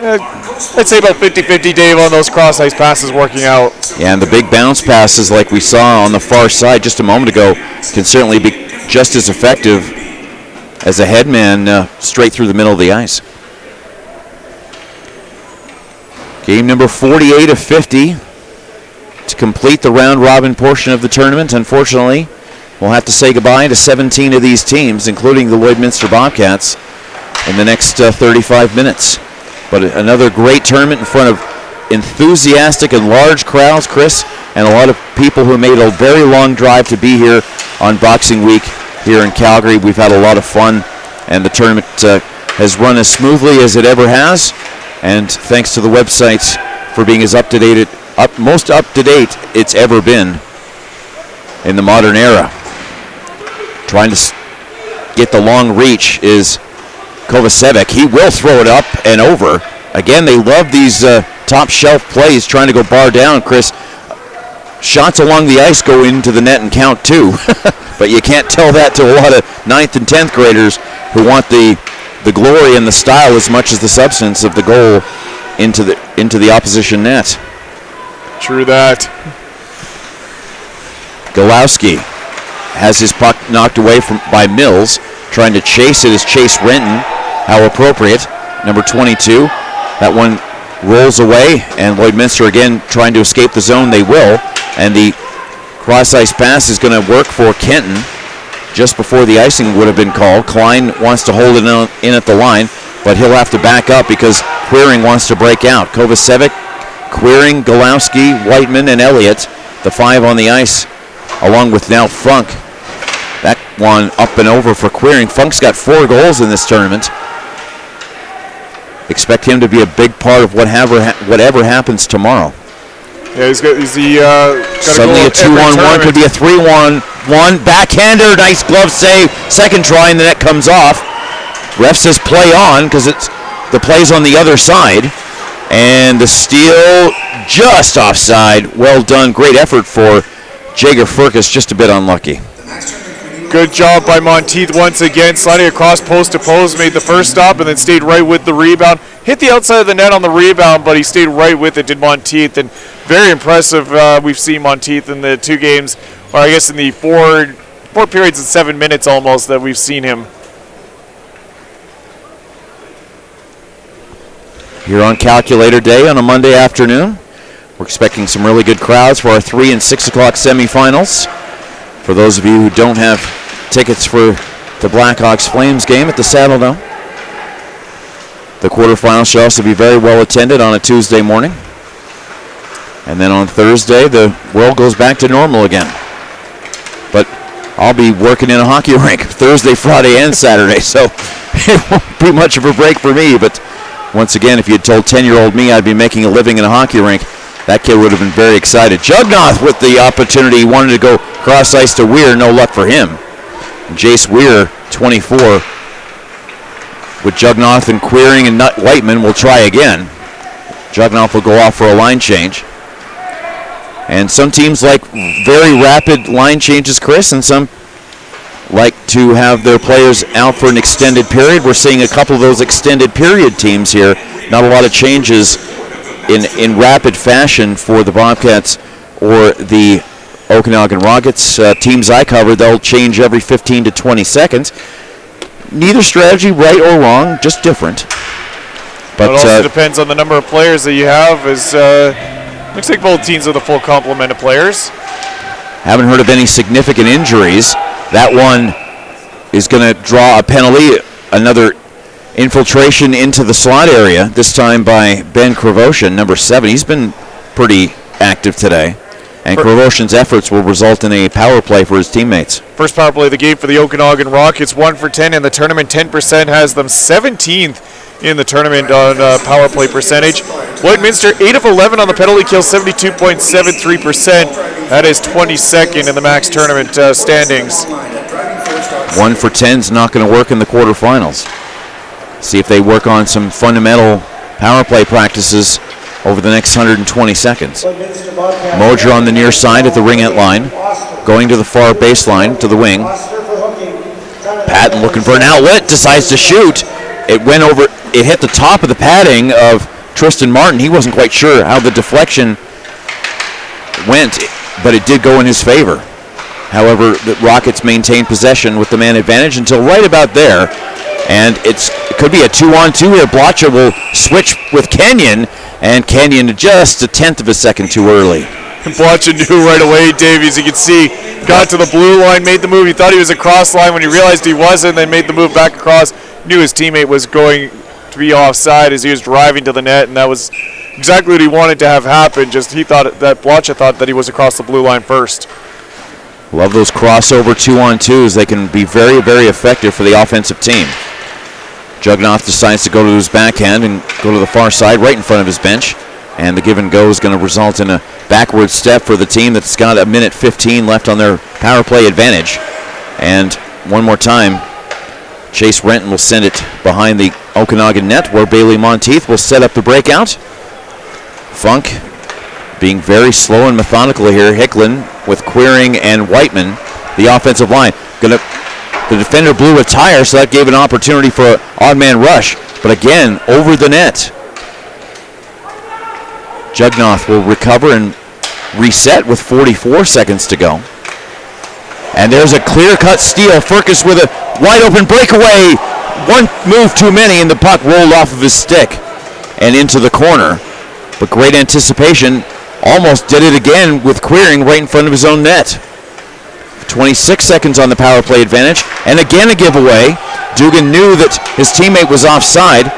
I'd say about 50-50, Dave, on those cross-ice passes working out. Yeah, and the big bounce passes like we saw on the far side just a moment ago can certainly be just as effective as a headman straight through the middle of the ice. Game number 48 of 50 to complete the round-robin portion of the tournament. Unfortunately, we'll have to say goodbye to 17 of these teams, including the Lloydminster Bobcats, in the next 35 minutes. But another great tournament in front of enthusiastic and large crowds, Chris, and a lot of people who made a very long drive to be here on Boxing Week here in Calgary. We've had a lot of fun, and the tournament has run as smoothly as it ever has. And thanks to the website for being as most up-to-date it's ever been in the modern era. Trying to get the long reach is Kovacevic. He will throw it up and over. Again, they love these top shelf plays, trying to go bar down, Chris. Shots along the ice go into the net and count too. But you can't tell that to a lot of 9th and 10th graders who want the glory and the style as much as the substance of the goal into the opposition net. True that. Golowski has his puck knocked away by Mills. Trying to chase it is Chase Renton. How appropriate. Number 22. That one rolls away, and Lloydminster again trying to escape the zone. They will. And the cross-ice pass is going to work for Kenton just before the icing would have been called. Klein wants to hold it in at the line, but he'll have to back up because Queering wants to break out. Kovacevic, Queering, Golowski, Whiteman, and Elliott, the 5 on the ice, along with now Funk. That one up and over for Queering. Funk's got 4 goals in this tournament. Expect him to be a big part of whatever happens tomorrow. Yeah, he's got suddenly a 2-on-1, could be a 3-1-1. Backhander, nice glove save. Second try, and the net comes off. Ref says play on because it's the plays on the other side. And the steal just offside. Well done. Great effort for Jager Furcus, just a bit unlucky. Good job by Monteith once again, sliding across post to post, made the first stop and then stayed right with the rebound. Hit the outside of the net on the rebound, but he stayed right with it, did Monteith. And very impressive. We've seen Monteith in the 2 games, or I guess in the four periods and 7 minutes almost that we've seen him. Here on Calculator Day on a Monday afternoon, we're expecting some really good crowds for our 3 and 6 o'clock semifinals. For those of you who don't have tickets for the Blackhawks Flames game at the Saddle Dome, the quarterfinals should also be very well attended on a Tuesday morning. And then on Thursday, the world goes back to normal again. But I'll be working in a hockey rink Thursday, Friday, and Saturday, so it won't be much of a break for me. But once again, if you had told 10-year-old me I'd be making a living in a hockey rink, that kid would have been very excited. Jugnoth with the opportunity. He wanted to go cross ice to Weir. No luck for him. Jace Weir, 24. With Jugnoth and Queering and Whiteman, will try again. Jugnoth will go off for a line change. And some teams like very rapid line changes, Chris, and some like to have their players out for an extended period. We're seeing a couple of those extended period teams here. Not a lot of changes in rapid fashion for the Bobcats or the Okanagan Rockets. Teams I cover, they'll change every 15 to 20 seconds. Neither strategy right or wrong, just different. But it also depends on the number of players that you have. Looks like both teams are the full complement of players. Haven't heard of any significant injuries. That one is going to draw a penalty. Another infiltration into the slot area, this time by Ben Kravoshin, number 7. He's been pretty active today. And Kravoshin's efforts will result in a power play for his teammates. First power play of the game for the Okanagan Rockets, 1 for 10 in the tournament. 10% has them 17th in the tournament on power play percentage. Lloydminster, 8 of 11 on the penalty kill, 72.73%. That is 22nd in the max tournament standings. 1 for 10 is not going to work in the quarterfinals. See if they work on some fundamental power play practices over the next 120 seconds. Mojer on the near side at the ringette line, going to the far baseline to the wing. Patton looking for an outlet, decides to shoot. It went over, it hit the top of the padding of Tristan Martin. He wasn't quite sure how the deflection went, but it did go in his favor. However, the Rockets maintained possession with the man advantage until right about there. And it could be a 2-on-2 here. Blotcha will switch with Kenyon, and Kenyon just a tenth of a second too early. Blotcha knew right away, Dave, as you can see, got to the blue line, made the move. He thought he was across line. When he realized he wasn't, then made the move back across. Knew his teammate was going to be offside as he was driving to the net, and that was exactly what he wanted to have happen. Just he thought that Blotcha thought that he was across the blue line first. Love those crossover 2-on-2s. They can be very, very effective for the offensive team. Jugnoth decides to go to his backhand and go to the far side right in front of his bench. And the give and go is going to result in a backward step for the team that's got a minute 15 left on their power play advantage. And one more time, Chase Renton will send it behind the Okanagan net where Bailey Monteith will set up the breakout. Funk being very slow and methodical here. Hicklin with Queering and Whiteman, the offensive line. The defender blew a tire, so that gave an opportunity for an odd man rush. But again, over the net. Jugnoth will recover and reset with 44 seconds to go. And there's a clear-cut steal. Furcus with a wide-open breakaway. One move too many, and the puck rolled off of his stick and into the corner. But great anticipation. Almost did it again with Queering right in front of his own net. 26 seconds on the power play advantage. And again a giveaway. Dugan knew that his teammate was offside.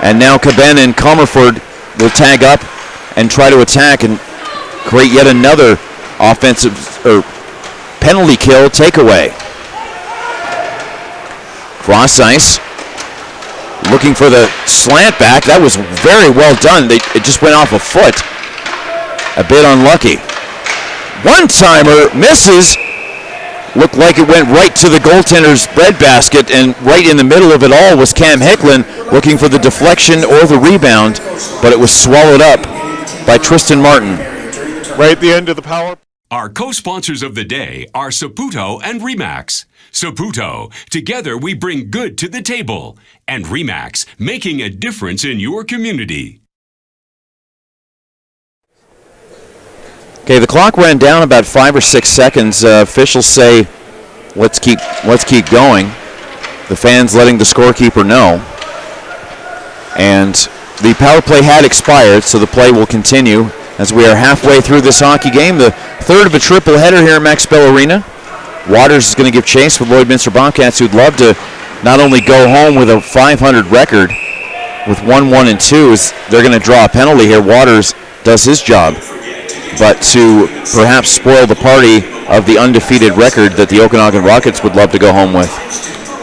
And now Cabana and Comerford will tag up and try to attack and create yet another offensive or penalty kill takeaway. Cross ice. Looking for the slant back. That was very well done. It just went off a foot. A bit unlucky. One-timer misses. looked like it went right to the goaltender's breadbasket, and right in the middle of it all was Cam Hicklin looking for the deflection or the rebound, but it was swallowed up by Tristan Martin. Right at the end of the power. Our co-sponsors of the day are Saputo and Remax. Saputo, together we bring good to the table. And Remax, making a difference in your community. Okay, the clock ran down about 5 or 6 seconds. Officials say, let's keep going. The fans letting the scorekeeper know. And the power play had expired, so the play will continue as we are halfway through this hockey game. The third of a triple header here at Max Bell Arena. Waters is going to give chase for Lloydminster Bobcats, who'd love to not only go home with a 500 record with 1-1-2, as they're going to draw a penalty here. Waters does his job, but to perhaps spoil the party of the undefeated record that the Okanagan Rockets would love to go home with.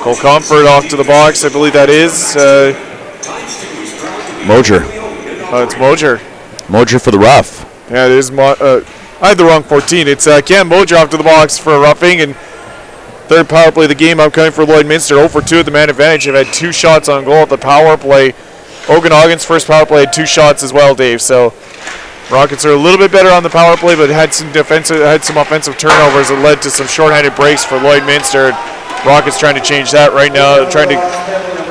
Cole Comfort off to the box, I believe that is. Mojer. It's Mojer. Mojer for the rough. Yeah, it is. I had the wrong 14. It's Cam Mojer off to the box for a roughing, and third power play of the game upcoming for Lloydminster. 0 for 2 at the man advantage. They've had 2 shots on goal at the power play. Okanagan's first power play had 2 shots as well, Dave. So Rockets are a little bit better on the power play, but had some offensive turnovers that led to some shorthanded breaks for Lloydminster. Rockets trying to change that right now, trying to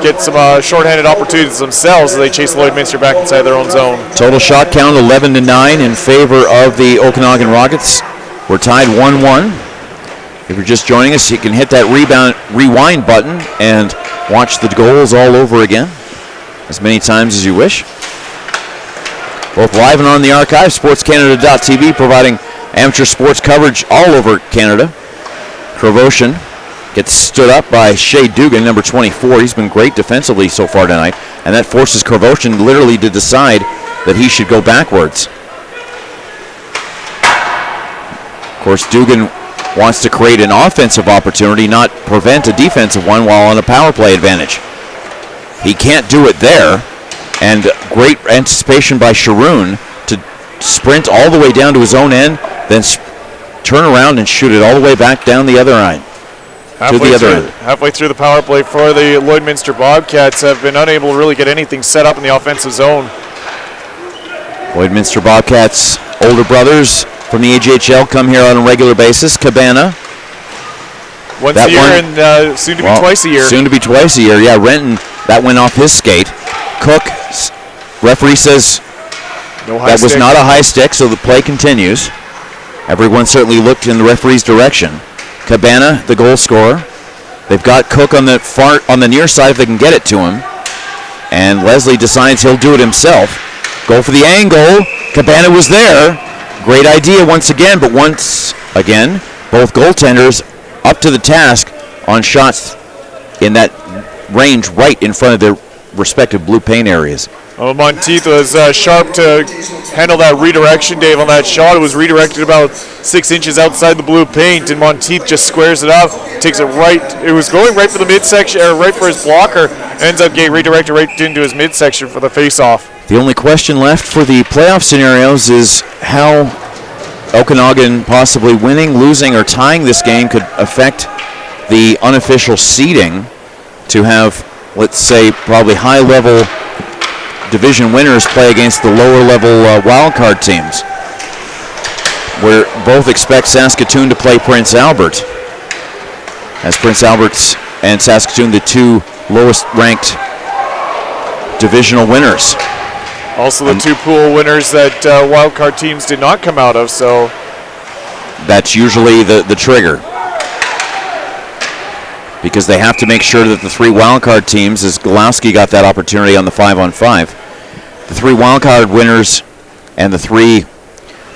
get some shorthanded opportunities themselves as they chase Lloydminster back inside their own zone. Total shot count 11-9 in favor of the Okanagan Rockets. We're tied 1-1. If you're just joining us, you can hit that rewind button and watch the goals all over again as many times as you wish. Both live and on the archive, sportscanada.tv, providing amateur sports coverage all over Canada. Kravoshin gets stood up by Shea Dugan, number 24. He's been great defensively so far tonight, and that forces Kravoshin literally to decide that he should go backwards. Of course, Dugan wants to create an offensive opportunity, not prevent a defensive one while on a power play advantage. He can't do it there, and great anticipation by Sharoon to sprint all the way down to his own end, then turn around and shoot it all the way back down the other end. Halfway through the power play for the Lloydminster Bobcats, have been unable to really get anything set up in the offensive zone. Lloydminster Bobcats' older brothers from the AJHL come here on a regular basis. Cabana. Once a year and soon to be twice a year. Soon to be twice a year, yeah. Renton, that went off his skate. Cook, referee says that was not a high stick, so the play continues. Everyone certainly looked in the referee's direction. Cabana, the goal scorer. They've got Cook on the near side if they can get it to him. And Leslie decides he'll do it himself. Go for the angle. Cabana was there. Great idea once again, but once again, both goaltenders up to the task on shots in that range right in front of their respective blue paint areas. Well, Monteith was sharp to handle that redirection, Dave, on that shot. It was redirected about 6 inches outside the blue paint, and Monteith just squares it up, takes it right. It was going right for the midsection, or right for his blocker, ends up getting redirected right into his midsection for the face-off. The only question left for the playoff scenarios is how Okanagan possibly winning, losing, or tying this game could affect the unofficial seeding to have, let's say, probably high-level division winners play against the lower-level wildcard teams. We both expect Saskatoon to play Prince Albert, as Prince Albert's and Saskatoon, the 2 lowest-ranked divisional winners. Also the 2 pool winners that wildcard teams did not come out of, so that's usually the trigger, because they have to make sure that the 3 wildcard teams, as Golowski got that opportunity on the 5-on-5, the 3 wildcard winners and the 3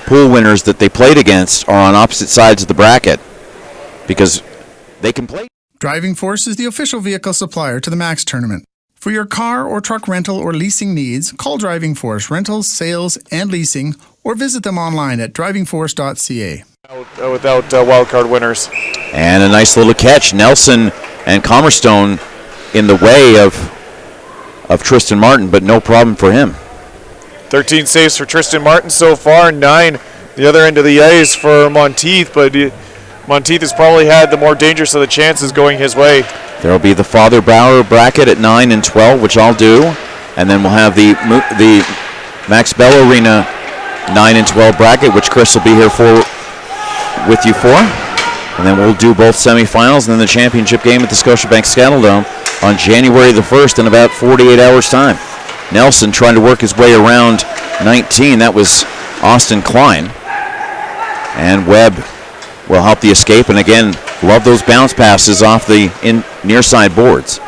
pool winners that they played against are on opposite sides of the bracket, because they can play. Driving Force is the official vehicle supplier to the MAX tournament. For your car or truck rental or leasing needs, call Driving Force Rentals, Sales, and Leasing, or visit them online at drivingforce.ca. Without wildcard winners. And a nice little catch. Nelson and Commerstone in the way of Tristan Martin, but no problem for him. 13 saves for Tristan Martin so far, 9 the other end of the ice for Monteith, but Monteith has probably had the more dangerous of the chances going his way. There will be the Father Bauer bracket at 9 and 12, which I'll do. And then we'll have the Max Bell Arena 9 and 12 bracket, which Chris will be here with you for. And then we'll do both semifinals and then the championship game at the Scotiabank Scattle on January the 1st in about 48 hours' time. Nelson trying to work his way around 19. That was Austin Klein. And Webb will help the escape. And again, love those bounce passes off the near side boards.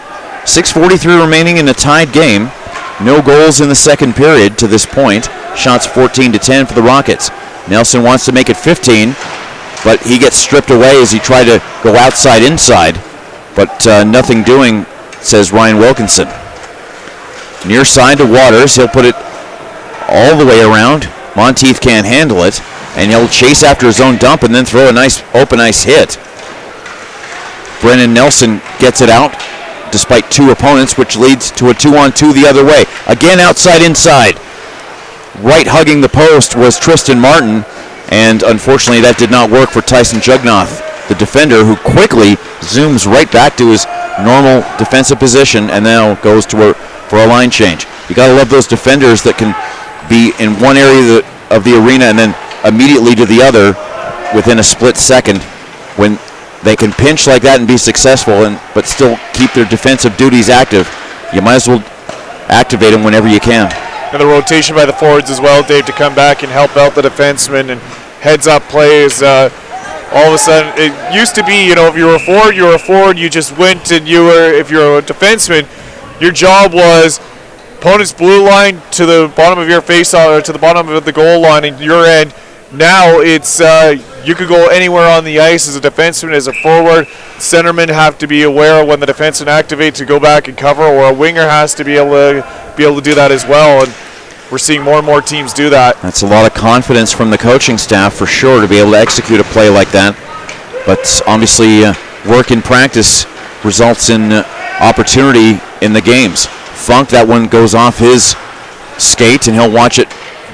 6:43 remaining in a tied game. No goals in the second period to this point. Shots 14-10 for the Rockets. Nelson wants to make it 15, but he gets stripped away as he tried to go outside-inside. But nothing doing, says Ryan Wilkinson. Near side to Waters. He'll put it all the way around. Monteith can't handle it, and he'll chase after his own dump and then throw a nice open ice hit. Brennan Nelson gets it out despite two opponents, which leads to a 2-on-2 the other way. Again, outside-inside. Right hugging the post was Tristan Martin, and unfortunately that did not work for Tyson Jugnoth, the defender, who quickly zooms right back to his normal defensive position and now goes for a line change. You got to love those defenders that can be in one area of the arena and then immediately to the other within a split second. When they can pinch like that and be successful but still keep their defensive duties active, you might as well activate them whenever you can. And the rotation by the forwards as well, Dave, to come back and help out the defensemen and heads-up plays. All of a sudden, it used to be, if you were a forward, you just went and if you're a defenseman, your job was opponent's blue line to the bottom of your face-off, or to the bottom of the goal line in your end. Now it's you could go anywhere on the ice as a defenseman, as a forward. Centermen have to be aware when the defenseman activates to go back and cover, or a winger has to be able to do that as well. And we're seeing more and more teams do that. That's a lot of confidence from the coaching staff for sure to be able to execute a play like that. But obviously, work in practice results in opportunity in the games. Funk, that one goes off his skate, and he'll watch it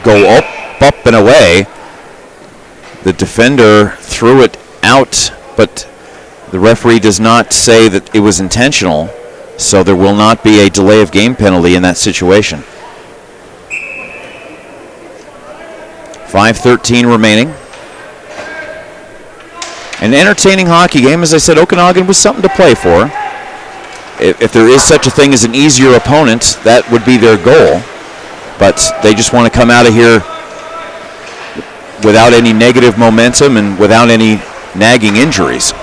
go up and away. The defender threw it out, but the referee does not say that it was intentional, so there will not be a delay of game penalty in that situation. 5:13 remaining. An entertaining hockey game. As I said, Okanagan was something to play for. If there is such a thing as an easier opponent, that would be their goal. But they just want to come out of here without any negative momentum and without any nagging injuries.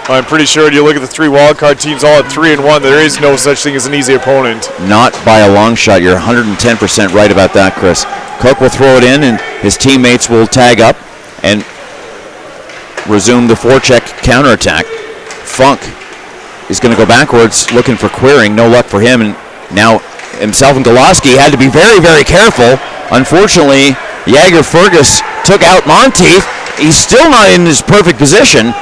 I'm pretty sure when you look at the three wildcard teams all at 3-1, there is no such thing as an easy opponent. Not by a long shot. You're 110% right about that, Chris. Cook will throw it in, and his teammates will tag up and resume the forecheck counterattack. Funk is going to go backwards looking for Queering. No luck for him, and now himself and Goloski had to be very, very careful. Unfortunately, Jagger Fergus took out Monteith. He's still not in his perfect position,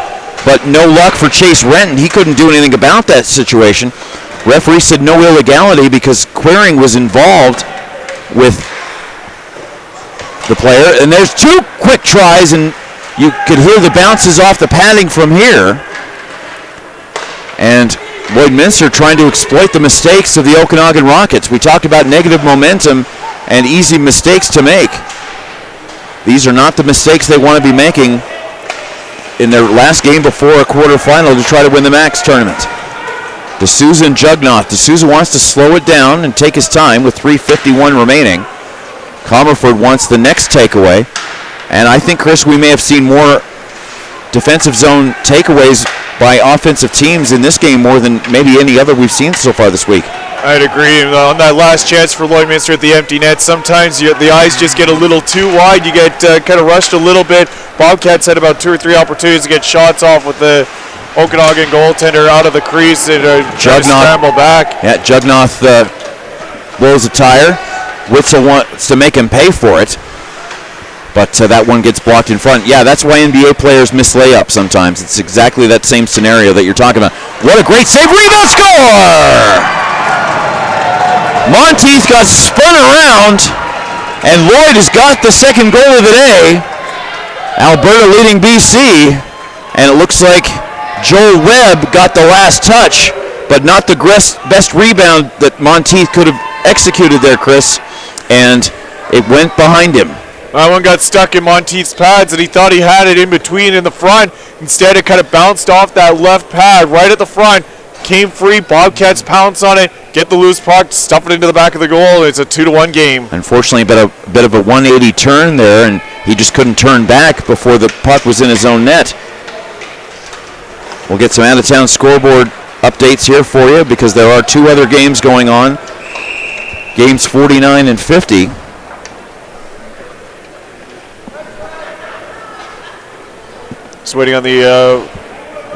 but no luck for Chase Renton. He couldn't do anything about that situation. Referee said no illegality because Queering was involved with the player. And there's two quick tries, and you could hear the bounces off the padding from here. And Lloydminster trying to exploit the mistakes of the Okanagan Rockets. We talked about negative momentum and easy mistakes to make. These are not the mistakes they want to be making in their last game before a quarterfinal to try to win the MAX tournament. D'Souza and Jugnoth. D'Souza wants to slow it down and take his time with 3:51 remaining. Comerford wants the next takeaway. And I think, Chris, we may have seen more defensive zone takeaways by offensive teams in this game more than maybe any other we've seen so far this week. I'd agree. And on that last chance for Lloydminster at the empty net, sometimes the eyes just get a little too wide. You get kind of rushed a little bit. Bobcats had about 2 or 3 opportunities to get shots off with the Okanagan goaltender out of the crease and trying to scramble back. Yeah, Jugnoth blows a tire. Witzel wants to make him pay for it, but that one gets blocked in front. Yeah, that's why NBA players miss layups sometimes. It's exactly that same scenario that you're talking about. What a great save. Rebound score! Monteith got spun around, and Lloyd has got the second goal of the day. Alberta leading BC. And it looks like Joel Webb got the last touch, but not the best rebound that Monteith could have executed there, Chris. And it went behind him. That one got stuck in Monteith's pads, and he thought he had it in between in the front. Instead, it kind of bounced off that left pad right at the front. Came free. Bobcats pounce on it, get the loose puck, stuff it into the back of the goal. It's a 2-1 game. Unfortunately, a bit of a 180 turn there, and he just couldn't turn back before the puck was in his own net. We'll get some out-of-town scoreboard updates here for you because there are two other games going on. Games 49 and 50. Just waiting on the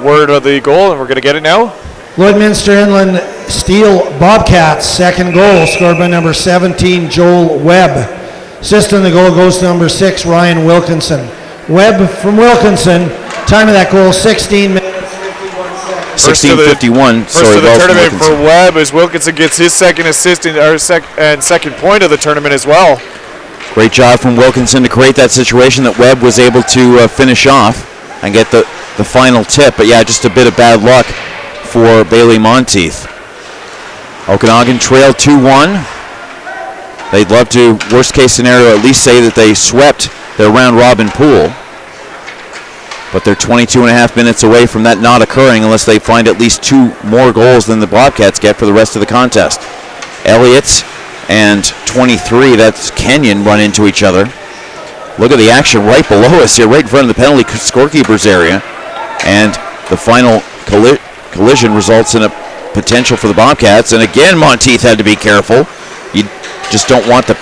word of the goal, and we're going to get it now. Lloydminster Inland Steel Bobcats, second goal, scored by number 17, Joel Webb. Assist on the goal goes to number 6, Ryan Wilkinson. Webb from Wilkinson, time of that goal, 16 minutes. 16:51. First of the tournament for Webb as Wilkinson gets his second assist and second point of the tournament as well. Great job from Wilkinson to create that situation that Webb was able to finish off and get the final tip. But yeah, just a bit of bad luck for Bailey Monteith. Okanagan trailed 2-1. They'd love to, worst case scenario, at least say that they swept their round robin pool. But they're 22 and a half minutes away from that not occurring unless they find at least 2 more goals than the Bobcats get for the rest of the contest. Elliott and 23, that's Kenyon, run into each other. Look at the action right below us here, right in front of the penalty scorekeeper's area. And the final collision results in a potential for the Bobcats. And again, Monteith had to be careful. You just don't want the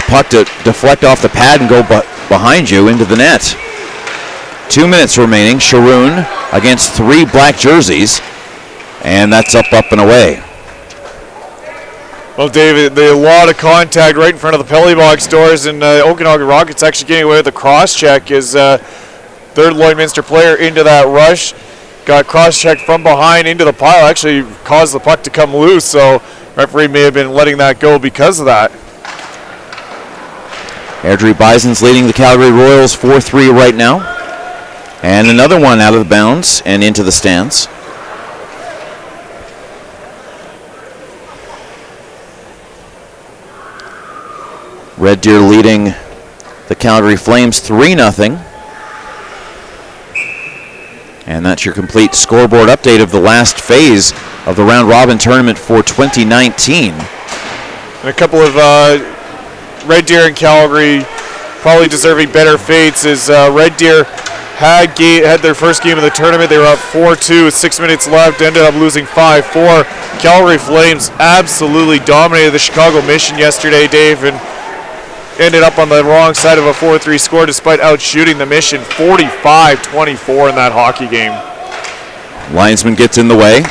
puck to deflect off the pad and go behind you into the net. 2 minutes remaining. Sharoon against 3 black jerseys. And that's up and away. Well, David, a lot of contact right in front of the penalty box doors, and Okanagan Rockets actually getting away with a cross-check as third Lloydminster player into that rush. Got cross-checked from behind into the pile. Actually caused the puck to come loose, so referee may have been letting that go because of that. Airdrie Bison's leading the Calgary Royals 4-3 right now. And another one out of the bounds and into the stands. Red Deer leading the Calgary Flames 3-0. And that's your complete scoreboard update of the last phase of the round robin tournament for 2019. And a couple of Red Deer and Calgary probably deserving better fates as Red Deer had their first game of the tournament. They were up 4-2 with 6 minutes left, ended up losing 5-4. Calgary Flames absolutely dominated the Chicago Mission yesterday, Dave, and ended up on the wrong side of a 4-3 score despite outshooting the Mission 45-24 in that hockey game. Linesman gets in the way.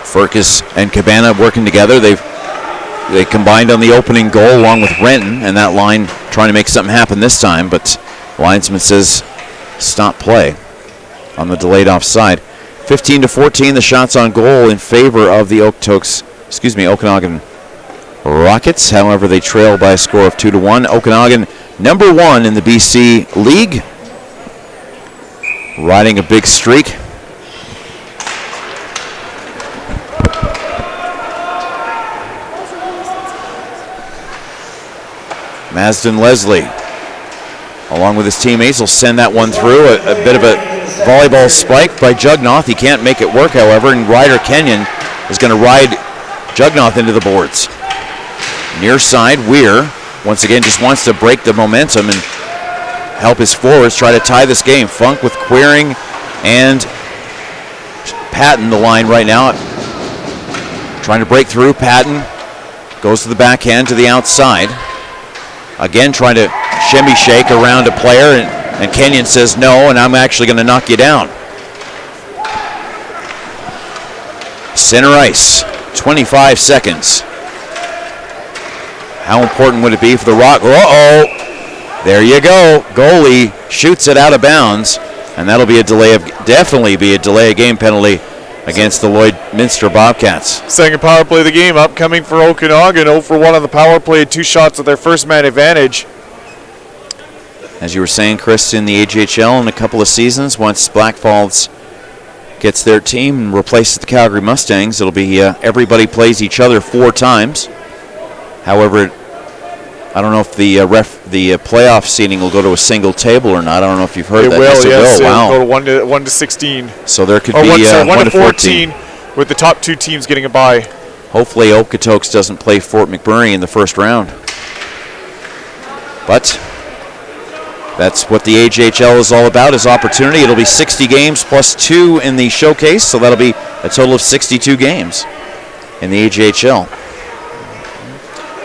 Furcus and Cabana working together. They combined on the opening goal along with Renton, and that line trying to make something happen this time, but linesman says stop play on the delayed offside. 15-14, the shots on goal in favor of the Okanagan Rockets. However, they trail by a score of 2-1. Okanagan, number 1 in the BC League, riding a big streak. Masden Leslie, along with his teammates, will send that one through. A bit of a volleyball spike by Jugnoth. He can't make it work, however, and Ryder Kenyon is going to ride Jugnoth into the boards. Near side, Weir, once again, just wants to break the momentum and help his forwards try to tie this game. Funk with Queering and Patton, the line right now. Trying to break through. Patton goes to the backhand to the outside. Again, trying to shimmy shake around a player, and Kenyon says no, and I'm actually going to knock you down. Center ice, 25 seconds. How important would it be for the Rock? Uh-oh, there you go. Goalie shoots it out of bounds, and that'll be definitely be a delay of game penalty against the Lloydminster Bobcats. Second power play of the game upcoming for Okanagan. 0 for 1 on the power play, 2 shots with their first man advantage. As you were saying, Chris, in the AJHL in a couple of seasons, once Black Falls gets their team and replaces the Calgary Mustangs, it'll be everybody plays each other 4 times. However, I don't know if the playoff seating will go to a single table or not. I don't know if you've heard It that. will, yes. Wow. It'll go to 1 to 16. So there could Or be 1 to 14. 14 with the top 2 teams getting a bye. Hopefully Okotoks doesn't play Fort McMurray in the first round. But that's what the AJHL is all about, is opportunity. It'll be 60 games plus 2 in the showcase, so that'll be a total of 62 games in the AJHL.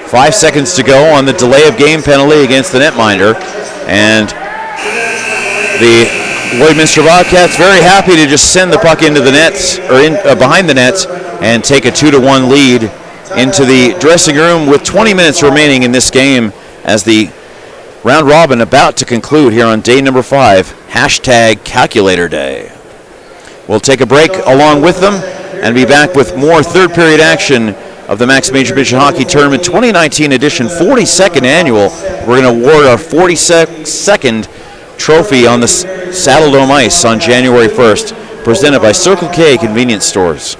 5 seconds to go on the delay of game penalty against the netminder. And the Lloydminster Bobcats very happy to just send the puck into the nets, or behind the nets, and take a 2-1 lead into the dressing room with 20 minutes remaining in this game as the round robin about to conclude here on day number 5, #Calculator Day. We'll take a break along with them and be back with more third period action of the Max Major Division Hockey Tournament 2019 edition, 42nd annual. We're going to award our 42nd trophy on the Saddledome Ice on January 1st, presented by Circle K Convenience Stores.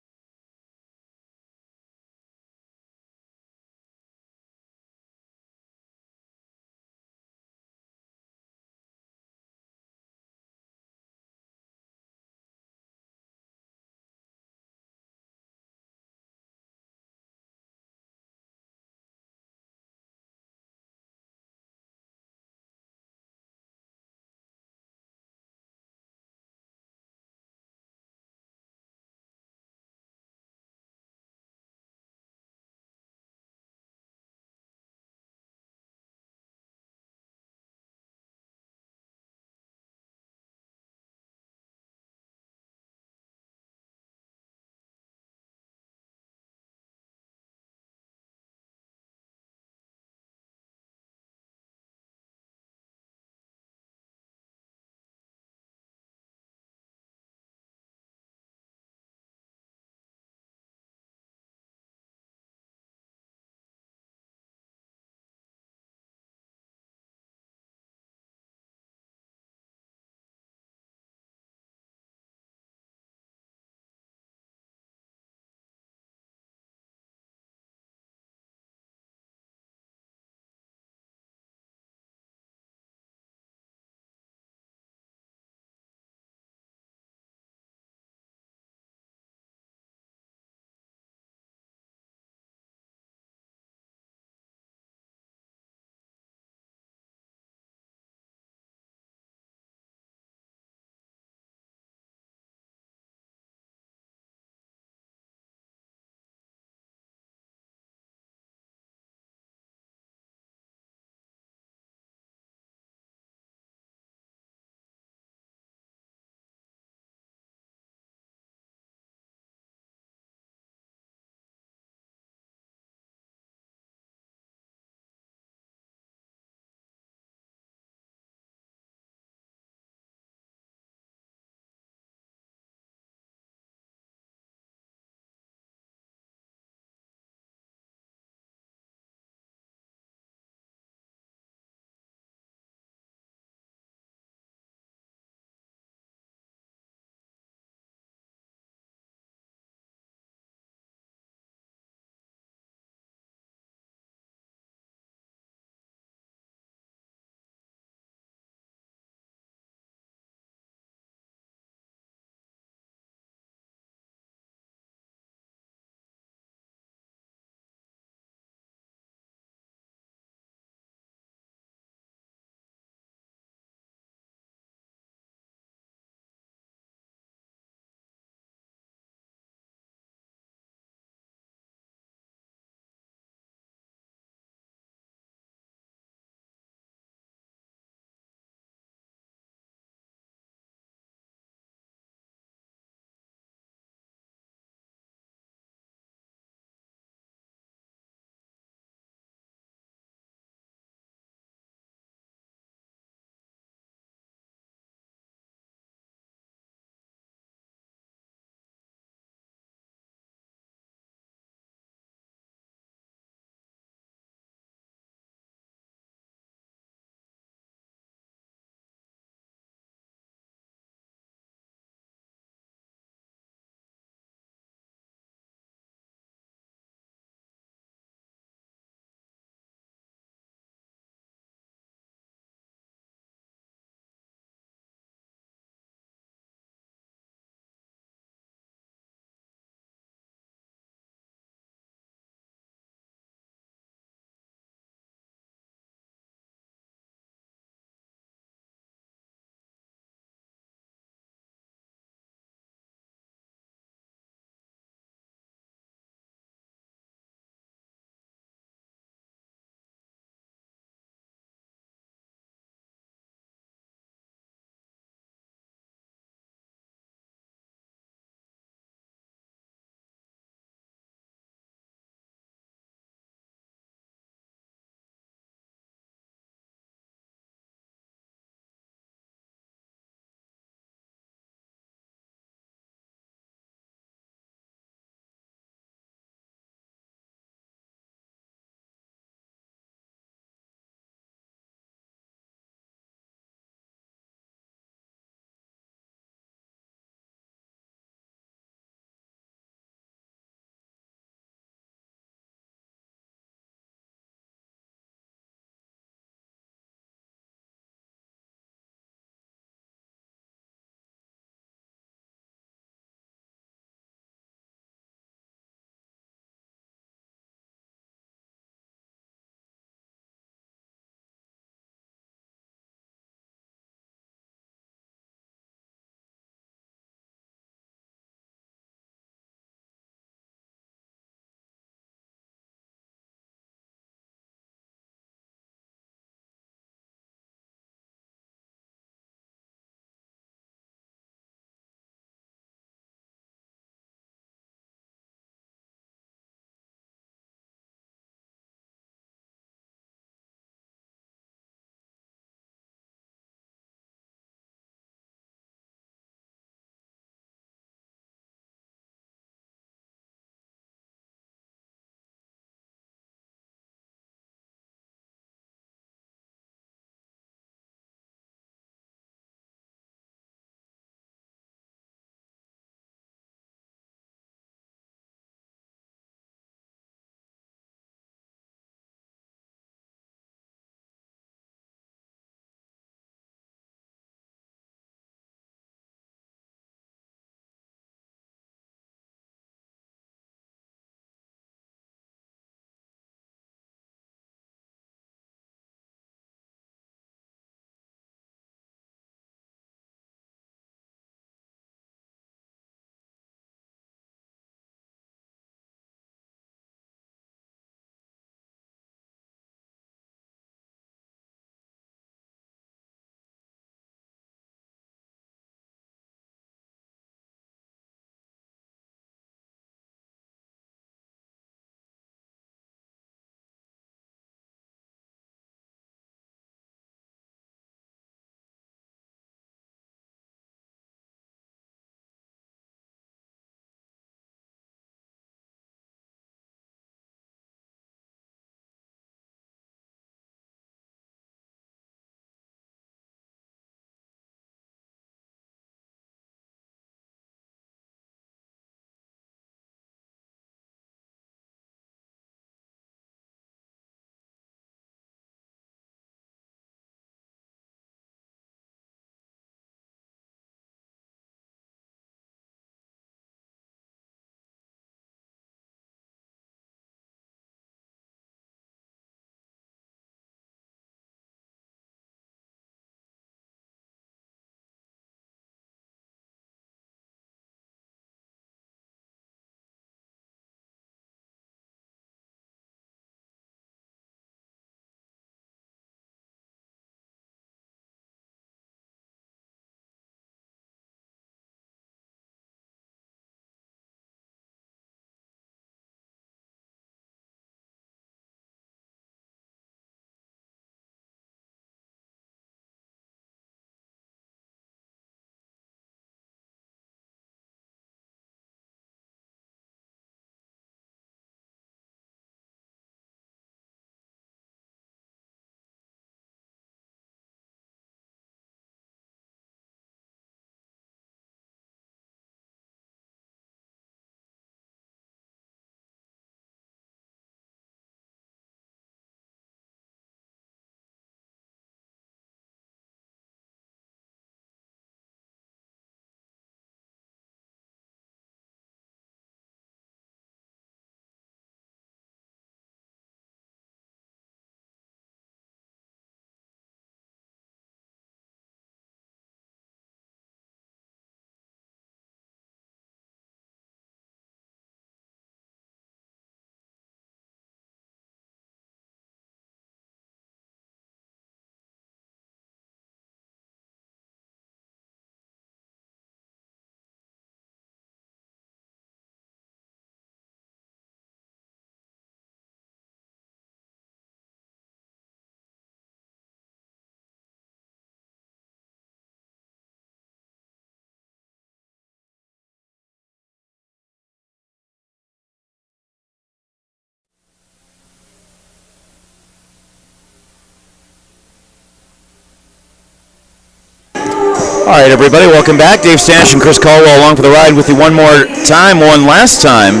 All right, everybody, welcome back. Dave Stanish and Chris Caldwell along for the ride with you one last time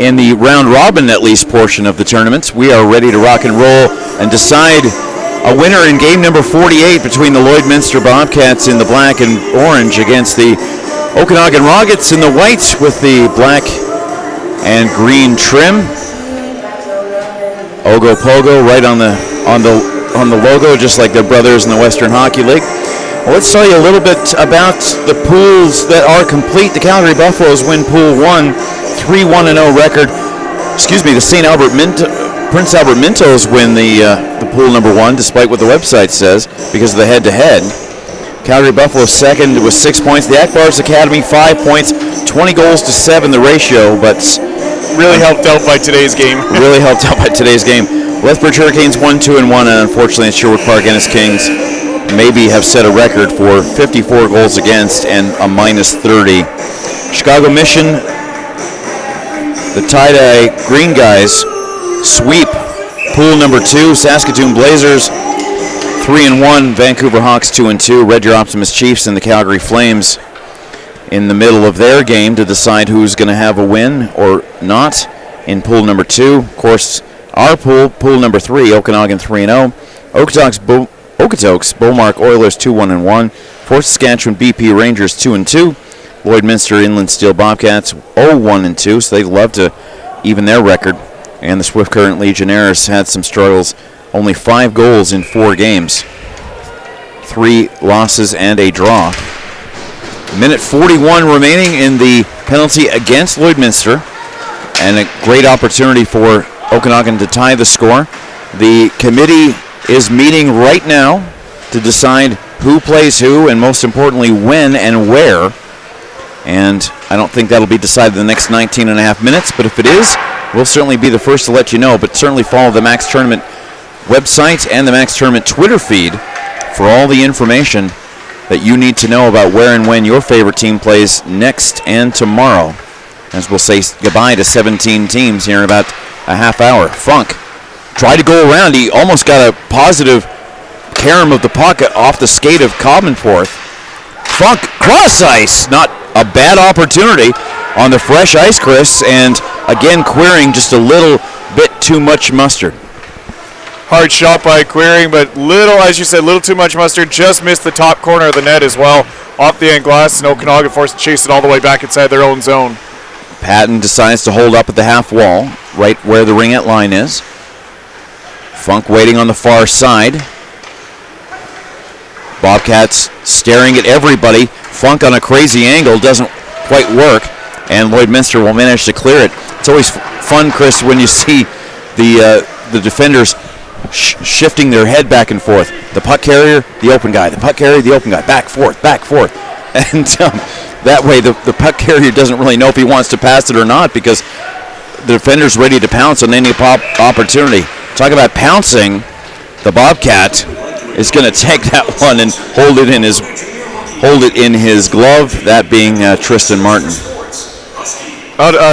in the round robin, at least, portion of the tournament. We are ready to rock and roll and decide a winner in game number 48 between the Lloydminster Bobcats in the black and orange against the Okanagan Rockets in the white with the black and green trim. Ogo Pogo right on the logo, just like their brothers in the Western Hockey League. Well, let's tell you a little bit about the pools that are complete. The Calgary Buffaloes win Pool 1, 3-1-0 record. The Prince Albert Mintos win the pool number 1, despite what the website says, because of the head-to-head. Calgary Buffalo second with 6 points. The Akbars Academy 5 points, 20 goals to 7 the ratio, but really helped out by today's game. Lethbridge Hurricanes 1-2-1, and unfortunately at Sherwood Park, Ennis Kings maybe have set a record for 54 goals against and a -30. Chicago Mission, the tie-dye green guys, sweep pool number 2. Saskatoon Blazers 3-1. Vancouver Hawks 2-2. Red Deer Optimist Chiefs and the Calgary Flames in the middle of their game to decide who's going to have a win or not in pool number 2. Of course, our pool number 3, Okanagan 3-0. Okotoks Beaumark Oilers 2-1-1. Fort Saskatchewan BP Rangers 2-2. Lloydminster Inland Steel Bobcats 0-1-2, so they'd love to even their record. And the Swift Current Legionnaires had some struggles. Only 5 goals in 4 games. 3 losses and a draw. Minute 41 remaining in the penalty against Lloydminster. And a great opportunity for Okanagan to tie the score. The committee is meeting right now to decide who plays who and, most importantly, when and where. And I don't think that'll be decided in the next 19 and a half minutes, but if it is, we'll certainly be the first to let you know. But certainly follow the Max Tournament website and the Max Tournament Twitter feed for all the information that you need to know about where and when your favorite team plays next and tomorrow, as we'll say goodbye to 17 teams here in about a half hour. Funk tried to go around. He almost got a positive carom of the puck off the skate of Cobbenforth. Funk cross ice, not a bad opportunity on the fresh ice, Chris, and again Queering just a little bit too much mustard. Hard shot by Queering, but little too much mustard. Just missed the top corner of the net as well. Off the end glass, and Okanagan forced to chase it all the way back inside their own zone. Patton decides to hold up at the half wall, right where the ringette line is. Funk waiting on the far side. Bobcats staring at everybody. Funk on a crazy angle doesn't quite work, and Lloydminster will manage to clear it. It's always fun, Chris, when you see the defenders shifting their head back and forth. The puck carrier, the open guy. The puck carrier, the open guy. Back, forth. And that way the puck carrier doesn't really know if he wants to pass it or not, because the defender's ready to pounce on any opportunity. Talk about pouncing. The Bobcat is going to take that one and hold it in his glove, that being Tristan Martin.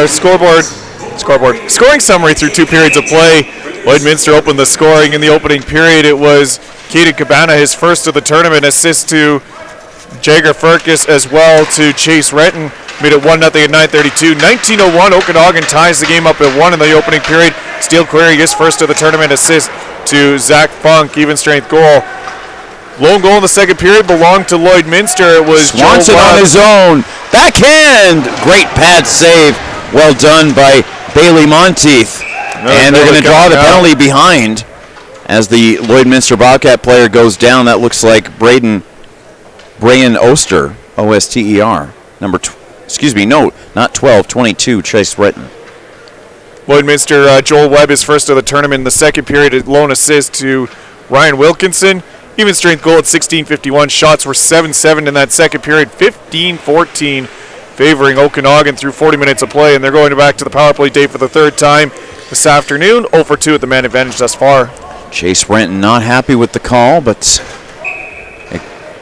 Scoreboard. Scoring summary through 2 periods of play. Lloydminster opened the scoring in the opening period. It was Caden Cabana, his first of the tournament, assist to Jagger Furcus as well to Chase Renton. Made it 1-0 at 9:32. 19:01, Okanagan ties the game up at 1 in the opening period. Steele Query, his first of the tournament, assist to Zach Funk, even strength goal. Lone goal in the second period belonged to Lloydminster. It was Swanson on his own. Backhand! Great pad save. Well done by Bailey Monteith. And they're going to draw the penalty behind as the Lloydminster Bobcat player goes down. That looks like Brayan Oster, O-S-T-E-R. Not 12, 22, Chase Retton. Lloydminster, Joel Webb is first of the tournament in the second period. A lone assist to Ryan Wilkinson. Even strength goal at 16:51. Shots were 7-7 in that second period. 15-14 favoring Okanagan through 40 minutes of play. And they're going back to the power play day for the third time this afternoon. 0 for 2 at the man advantage thus far. Chase Renton not happy with the call, but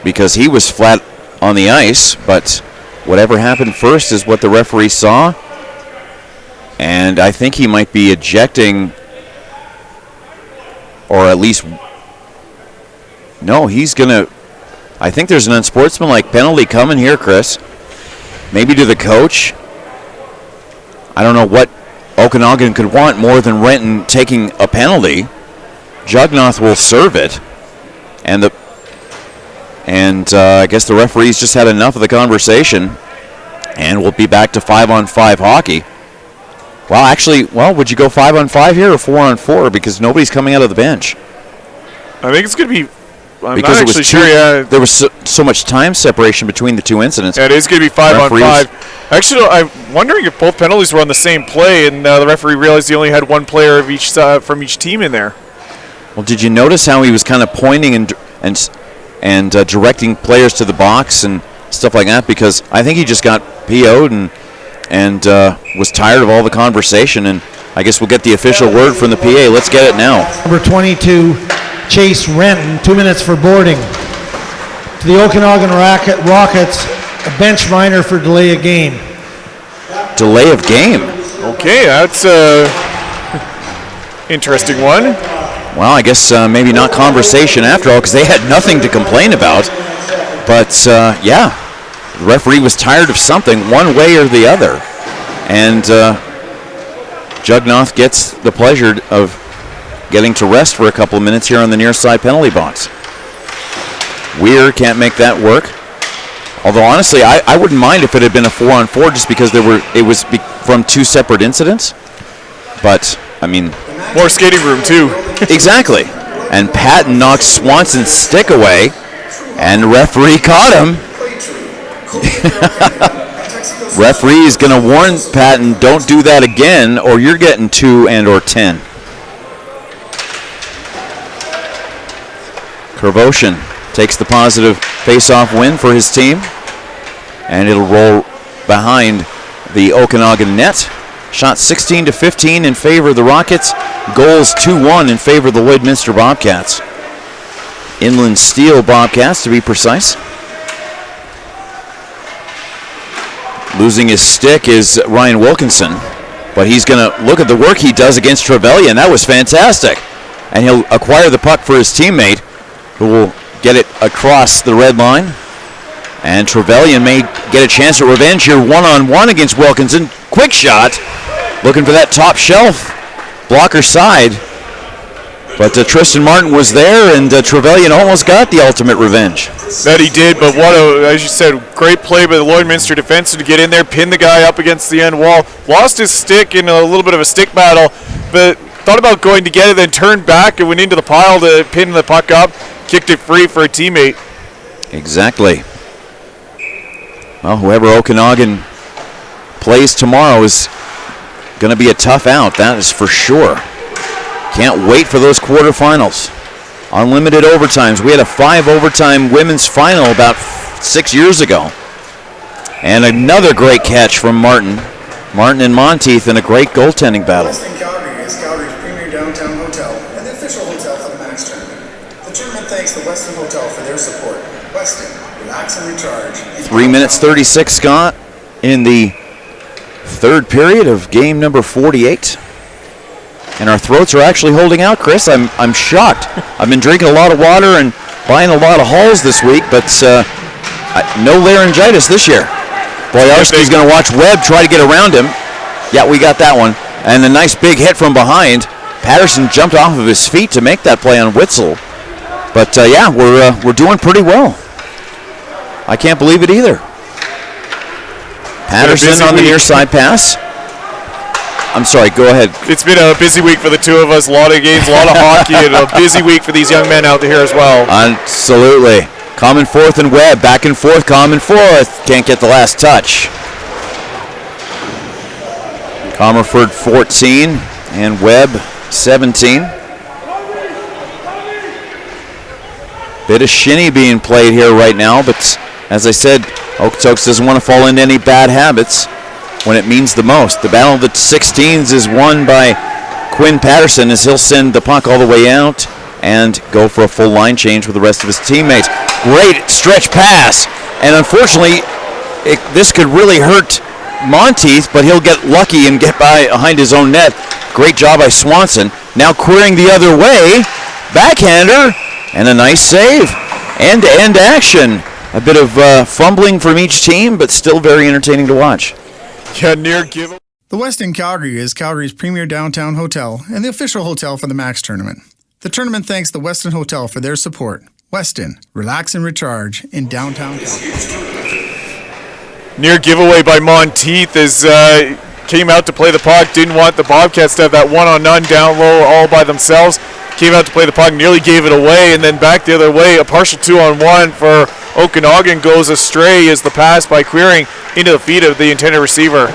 because he was flat on the ice. But whatever happened first is what the referee saw. And I think he might be ejecting, or at least, no, he's going to I think there's an unsportsmanlike penalty coming here, Chris. Maybe to the coach. I don't know what Okanagan could want more than Renton taking a penalty. Jugnoth will serve it. And I guess the referees just had enough of the conversation. And we'll be back to 5-on-5 hockey. Well, actually, would you go 5-on-5 here or 4-on-4? Because nobody's coming out of the bench. I think it's going to be... I'm because not actually sure, yeah. There was so much time separation between the two incidents. Yeah, it is going to be 5-on-5. Actually, I'm wondering if both penalties were on the same play, and the referee realized he only had one player of each from each team in there. Well, did you notice how he was kind of pointing and directing players to the box and stuff like that? Because I think he just got PO'd and was tired of all the conversation, and I guess we'll get the official word from the PA. Let's get it now. Number 22, Chase Renton, 2 minutes for boarding. To the Okanagan Rockets, a bench minor for delay of game. Delay of game? Okay, that's a interesting one. Well, I guess maybe not conversation after all, because they had nothing to complain about. But, yeah, the referee was tired of something, one way or the other. And Jugnoth gets the pleasure of getting to rest for a couple of minutes here on the near side penalty box. Weir can't make that work. Although, honestly, I wouldn't mind if it had been a 4-on-4 just because it was from two separate incidents. But, I mean... More skating room, too. Exactly. And Patton knocks Swanson's stick away, and the referee caught him. Referee is going to warn Patton, don't do that again, or you're getting 2 and/or 10. Kervoshin takes the positive face-off win for his team, and it'll roll behind the Okanagan net. Shot 16-15 in favor of the Rockets. Goals 2-1 in favor of the Lloydminster Bobcats. Inland Steel Bobcats, to be precise. Losing his stick is Ryan Wilkinson, but he's going to look at the work he does against Trevelyan. That was fantastic. And he'll acquire the puck for his teammate, who will get it across the red line. And Trevelyan may get a chance at revenge here one-on-one against Wilkinson. Quick shot, looking for that top shelf, blocker side. But Tristan Martin was there, and Trevelyan almost got the ultimate revenge. That he did, but what a, as you said, great play by the Lloydminster defense to get in there, pin the guy up against the end wall. Lost his stick in a little bit of a stick battle, but thought about going to get it, then turned back and went into the pile to pin the puck up, kicked it free for a teammate. Exactly. Well, whoever Okanagan plays tomorrow is going to be a tough out, that is for sure. Can't wait for those quarterfinals. Unlimited overtimes. We had a 5-overtime women's final about 6 years ago. And another great catch from Martin. Martin and Monteith in a great goaltending battle. Westin Calgary is Calgary's premier downtown hotel and the official hotel for the Max Tournament. The tournament thanks the Westin Hotel for their support. Westin, relax and recharge. 3 minutes 36, Scott, in the third period of game number 48. And our throats are actually holding out, Chris. I'm shocked. I've been drinking a lot of water and buying a lot of Halls this week, but no laryngitis this year. Boyarski's going to watch Webb try to get around him. Yeah, we got that one. And a nice big hit from behind. Patterson jumped off of his feet to make that play on Witzel. But yeah, we're doing pretty well. I can't believe it either. Patterson on the near side pass. I'm sorry, go ahead. It's been a busy week for the two of us. A lot of games, a lot of hockey, and a busy week for these young men out there as well. Absolutely. Common fourth and Webb. Back and forth, common fourth. Can't get the last touch. Comerford 14 and Webb 17. Bit of shinny being played here right now, but as I said, Okotoks doesn't want to fall into any bad habits when it means the most. The battle of the 16s is won by Quinn Patterson as he'll send the puck all the way out and go for a full line change with the rest of his teammates. Great stretch pass, and unfortunately, this could really hurt Monteith, but he'll get lucky and get behind his own net. Great job by Swanson. Now querying the other way, backhander, and a nice save. end-to-end action. A bit of fumbling from each team, but still very entertaining to watch. Yeah, near giveaway. The Westin Calgary is Calgary's premier downtown hotel and the official hotel for the Max Tournament. The tournament thanks the Westin Hotel for their support. Westin, relax and recharge in downtown Calgary. Near giveaway by Monteith as came out to play the puck. Didn't want the Bobcats to have that one-on-none down low all by themselves. Came out to play the puck, nearly gave it away, and then back the other way. A partial 2-on-1 for Okanagan goes astray as the pass by Queering into the feet of the intended receiver.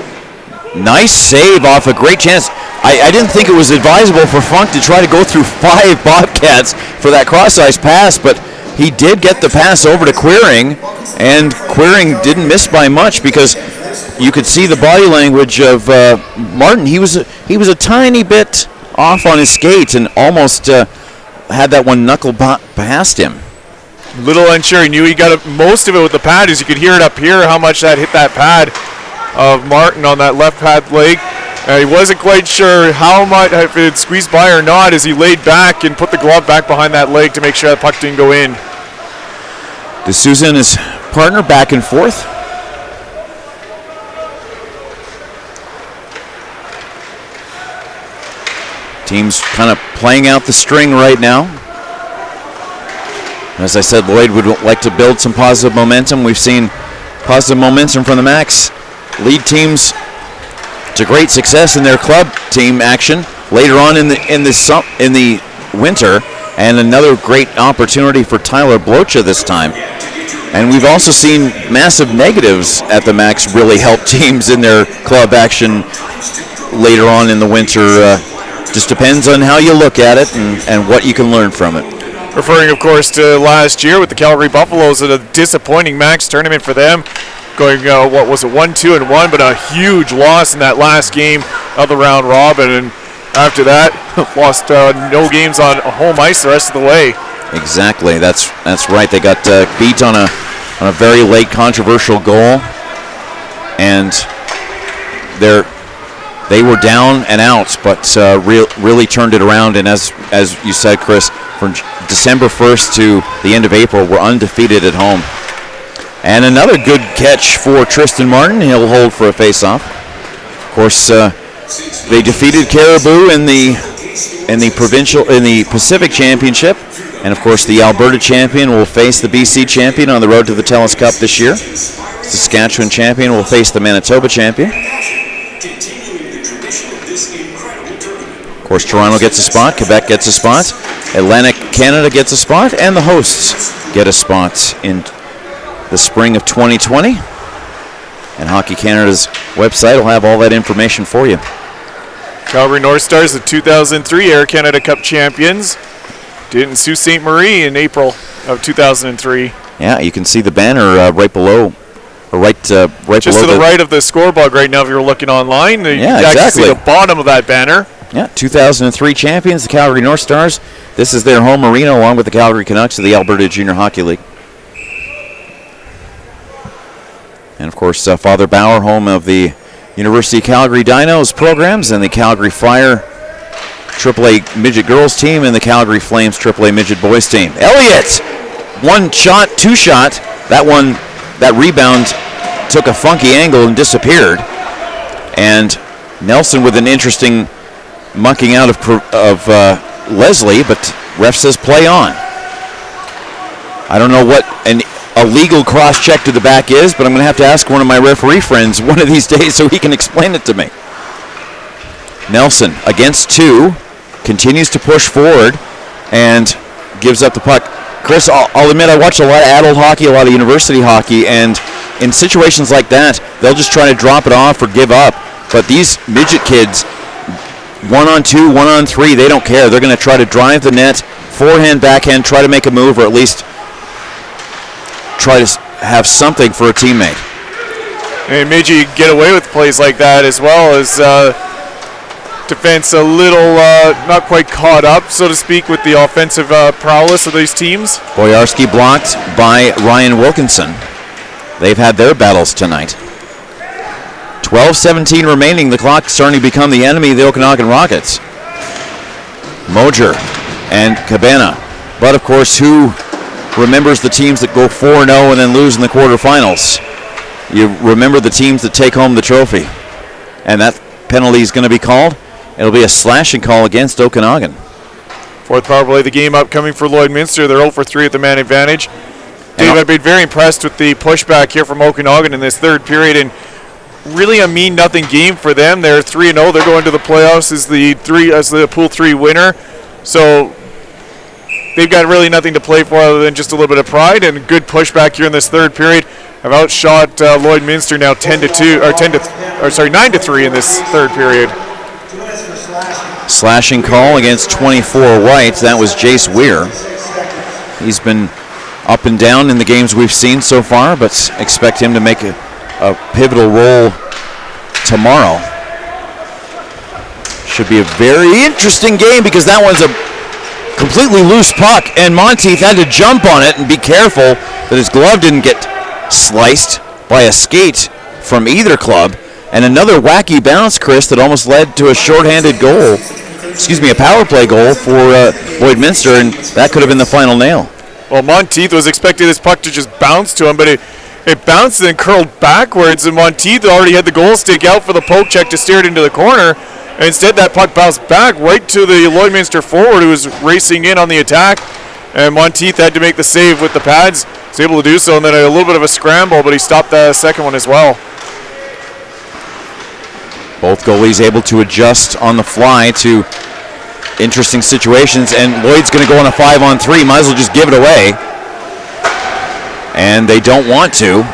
Nice save off a great chance. I didn't think it was advisable for Funk to try to go through 5 Bobcats for that cross-ice pass, but he did get the pass over to Queering, and Queering didn't miss by much because you could see the body language of Martin. He was a tiny bit off on his skates and almost had that one knuckle past him. Little unsure. He knew he got most of it with the pad, as you could hear it up here, how much that hit that pad of Martin on that left pad leg. He wasn't quite sure how much, if it squeezed by or not, as he laid back and put the glove back behind that leg to make sure the puck didn't go in. D'Souza and his partner back and forth. Teams kind of playing out the string right now. As I said, Lloyd would like to build some positive momentum. We've seen positive momentum from the Max lead teams to great success in their club team action later on in the winter, and another great opportunity for Tyler Blocha this time. And we've also seen massive negatives at the Max really help teams in their club action later on in the winter. Just depends on how you look at it and what you can learn from it. Referring, of course, to last year with the Calgary Buffaloes, at a disappointing Max tournament for them. Going, 1-2-1, but a huge loss in that last game of the round robin. And after that, lost no games on home ice the rest of the way. Exactly, that's right. They got beat on a very late controversial goal, and they were down and out, but really turned it around. And as you said, Chris, from December 1st to the end of April, we're undefeated at home. And another good catch for Tristan Martin. He'll hold for a face-off. Of course, they defeated Caribou in the Pacific Championship, and of course the Alberta champion will face the BC champion on the road to the TELUS Cup this year. Saskatchewan champion will face the Manitoba champion. Of course, Toronto gets a spot, Quebec gets a spot, Atlantic Canada gets a spot, and the hosts get a spot in the spring of 2020. And Hockey Canada's website will have all that information for you. Calgary North Stars, the 2003 Air Canada Cup champions, did in Sault Ste. Marie in April of 2003. Yeah, you can see the banner right below, or right just below. Just to the right of the scoreboard right now if you're looking online. You can actually see the bottom of that banner. Yeah, 2003 champions, the Calgary North Stars. This is their home arena along with the Calgary Canucks of the Alberta Junior Hockey League. And, of course, Father Bauer, home of the University of Calgary Dinos programs and the Calgary Fire AAA Midget Girls team and the Calgary Flames AAA Midget Boys team. Elliott, one shot, two shot. That rebound took a funky angle and disappeared. And Nelson with an interesting mucking out of Leslie, but ref says play on. I don't know what a legal cross-check to the back is, but I'm going to have to ask one of my referee friends one of these days so he can explain it to me. Nelson, against 2, continues to push forward and gives up the puck. Chris, I'll admit I watch a lot of adult hockey, a lot of university hockey, and in situations like that, they'll just try to drop it off or give up. But these midget kids, 1-on-2, 1-on-3, they don't care. They're going to try to drive the net, forehand, backhand, try to make a move, or at least try to have something for a teammate. And made you get away with plays like that as well as defense a little not quite caught up, so to speak, with the offensive prowess of these teams. Boyarski blocked by Ryan Wilkinson. They've had their battles tonight. 12:17 remaining. The clock starting to become the enemy of the Okanagan Rockets. Mojer and Cabana. But, of course, who remembers the teams that go 4-0 and then lose in the quarterfinals. You remember the teams that take home the trophy. And that penalty is going to be called. It'll be a slashing call against Okanagan. Fourth power play of the game upcoming for Lloydminster. They're 0 for 3 at the man advantage. Dave, I've been very impressed with the pushback here from Okanagan in this third period, and really a mean-nothing game for them. They're 3-0. They're going to the playoffs as the Pool 3 winner. So they've got really nothing to play for other than just a little bit of pride, and good pushback here in this third period. Have outshot Lloydminster now 9-3 in this third period. Slashing call against 24 White. That was Jace Weir. He's been up and down in the games we've seen so far, but expect him to make a pivotal role tomorrow. Should be a very interesting game because that one's a completely loose puck, and Monteith had to jump on it and be careful that his glove didn't get sliced by a skate from either club. And another wacky bounce, Chris, that almost led to a shorthanded goal. A power play goal for Lloydminster, and that could have been the final nail. Well, Monteith was expecting this puck to just bounce to him, but it bounced and then curled backwards, and Monteith already had the goal stick out for the poke check to steer it into the corner. And instead, that puck bounced back right to the Lloydminster forward who was racing in on the attack. And Monteith had to make the save with the pads. He was able to do so, and then a little bit of a scramble, but he stopped the second one as well. Both goalies able to adjust on the fly to interesting situations, and Lloyd's going to go on a 5-on-3. Might as well just give it away. And they don't want to.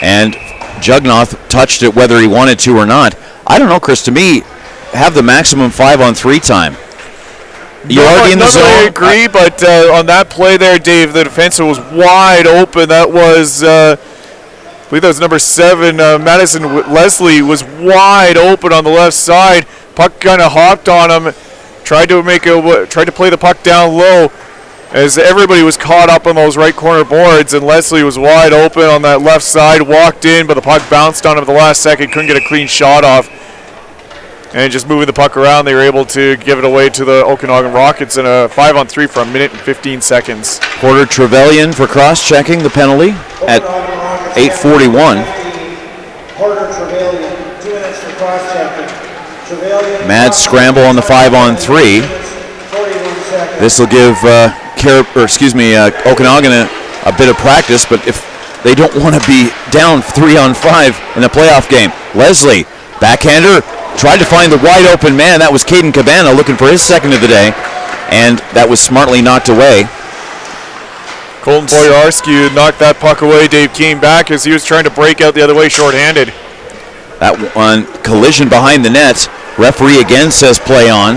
And Jugnoth touched it whether he wanted to or not. I don't know, Chris. To me, have the maximum 5-on-3 time. You're already in the zone. I agree, but on that play there, Dave, the defenseman was wide open. That was, I believe that was number 7, Madison Leslie was wide open on the left side. Puck kind of hopped on him. Tried to play the puck down low as everybody was caught up on those right corner boards, and Leslie was wide open on that left side, walked in, but the puck bounced on him at the last second, couldn't get a clean shot off. And just moving the puck around, they were able to give it away to the Okanagan Rockets in a 5-on-3 for 1 minute and 15 seconds. Porter Trevelyan for cross-checking the penalty at 8:41. Porter Trevelyan, 2 minutes for cross-checking. Mad scramble on the 5-on-3. This will give Okanagan a bit of practice, but if they don't want to be down 3-on-5 in a playoff game. Leslie, backhander, tried to find the wide open man. That was Caden Cabana looking for his second of the day, and that was smartly knocked away. Colton Boyarsky knocked that puck away. Dave came back as he was trying to break out the other way shorthanded. That one, collision behind the net. Referee again says play on.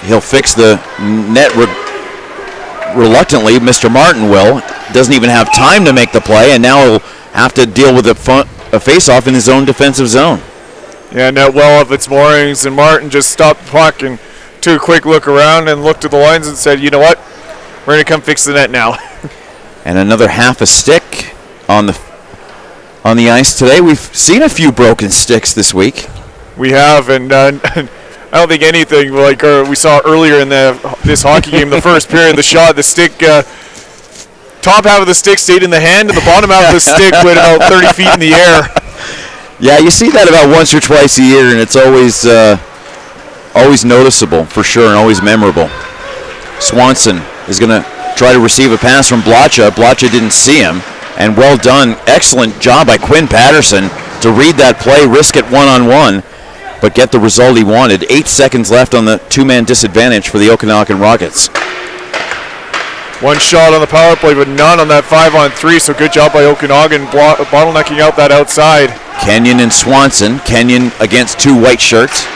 He'll fix the net reluctantly. Mr. Martin will. Doesn't even have time to make the play, and now he'll have to deal with a face-off in his own defensive zone. Yeah, net well off its moorings, and Martin just stopped the puck and took a quick look around and looked at the lines and said, you know what, we're going to come fix the net now. And another half a stick on the ice today. We've seen a few broken sticks this week. We have, and I don't think anything like we saw earlier in this hockey game, the first period, the stick, top half of the stick stayed in the hand, and the bottom half of the stick went about 30 feet in the air. Yeah, you see that about once or twice a year, and it's always noticeable for sure and always memorable. Swanson is going to try to receive a pass from Blacha. Blacha didn't see him, and well done. Excellent job by Quinn Patterson to read that play, risk it one-on-one, but get the result he wanted. 8 seconds left on the 2-man disadvantage for the Okanagan Rockets. One shot on the power play, but none on that 5-on-3, so good job by Okanagan bottlenecking out that outside. Kenyon and Swanson. Kenyon against 2 white shirts,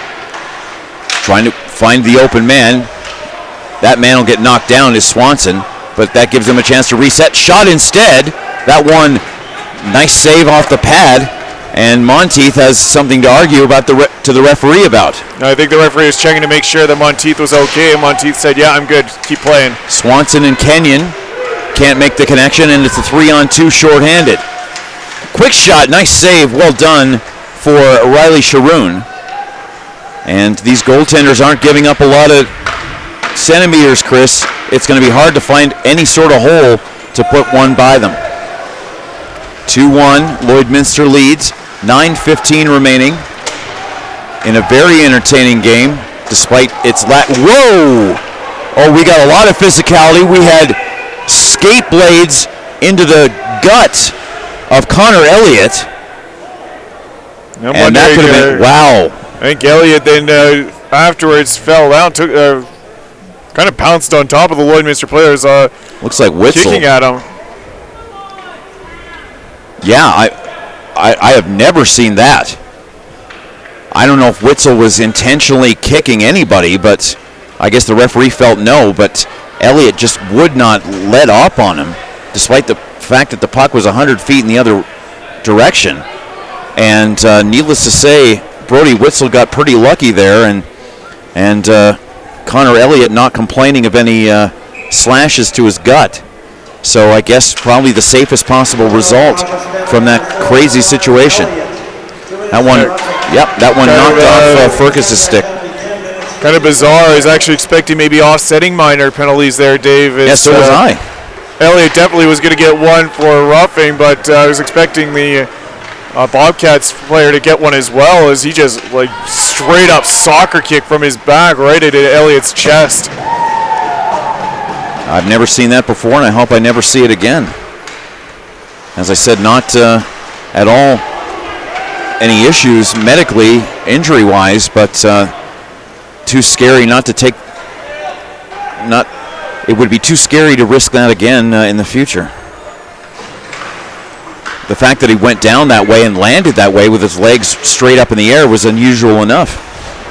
trying to find the open man. That man will get knocked down is Swanson, but that gives him a chance to reset. Shot instead. That one, nice save off the pad, and Monteith has something to argue about to the referee about. I think the referee was checking to make sure that Monteith was okay, and Monteith said, yeah, I'm good, keep playing. Swanson and Kenyon can't make the connection, and it's a 3-on-2 shorthanded. Quick shot, nice save, well done for Riley Sharoon. And these goaltenders aren't giving up a lot of centimeters, Chris, it's going to be hard to find any sort of hole to put one by them. 2-1, Lloydminster leads. 9:15 remaining in a very entertaining game, despite its whoa! Oh, we got a lot of physicality. We had skate blades into the gut of Connor Elliott. And that could have been, wow. I think Elliott then afterwards fell down, took kind of pounced on top of the Lloydminster players. Looks like Witzel. Kicking at him. Yeah, I have never seen that. I don't know if Witzel was intentionally kicking anybody, but I guess the referee felt no, but Elliott just would not let up on him, despite the fact that the puck was 100 feet in the other direction. And needless to say, Brody Witzel got pretty lucky there, and Connor Elliott not complaining of any slashes to his gut. So I guess probably the safest possible result from that crazy situation. That one knocked off Fergus's stick. Kind of bizarre. I was actually expecting maybe offsetting minor penalties there, Dave. Yes, so was I. Elliott definitely was going to get one for roughing, but I was expecting the Bobcats player to get one as well, as he just like straight up soccer kick from his back right into Elliott's chest. I've never seen that before, and I hope I never see it again. As I said, not at all any issues medically, injury-wise, but too scary not to take. It would be too scary to risk that again in the future. The fact that he went down that way and landed that way with his legs straight up in the air was unusual enough.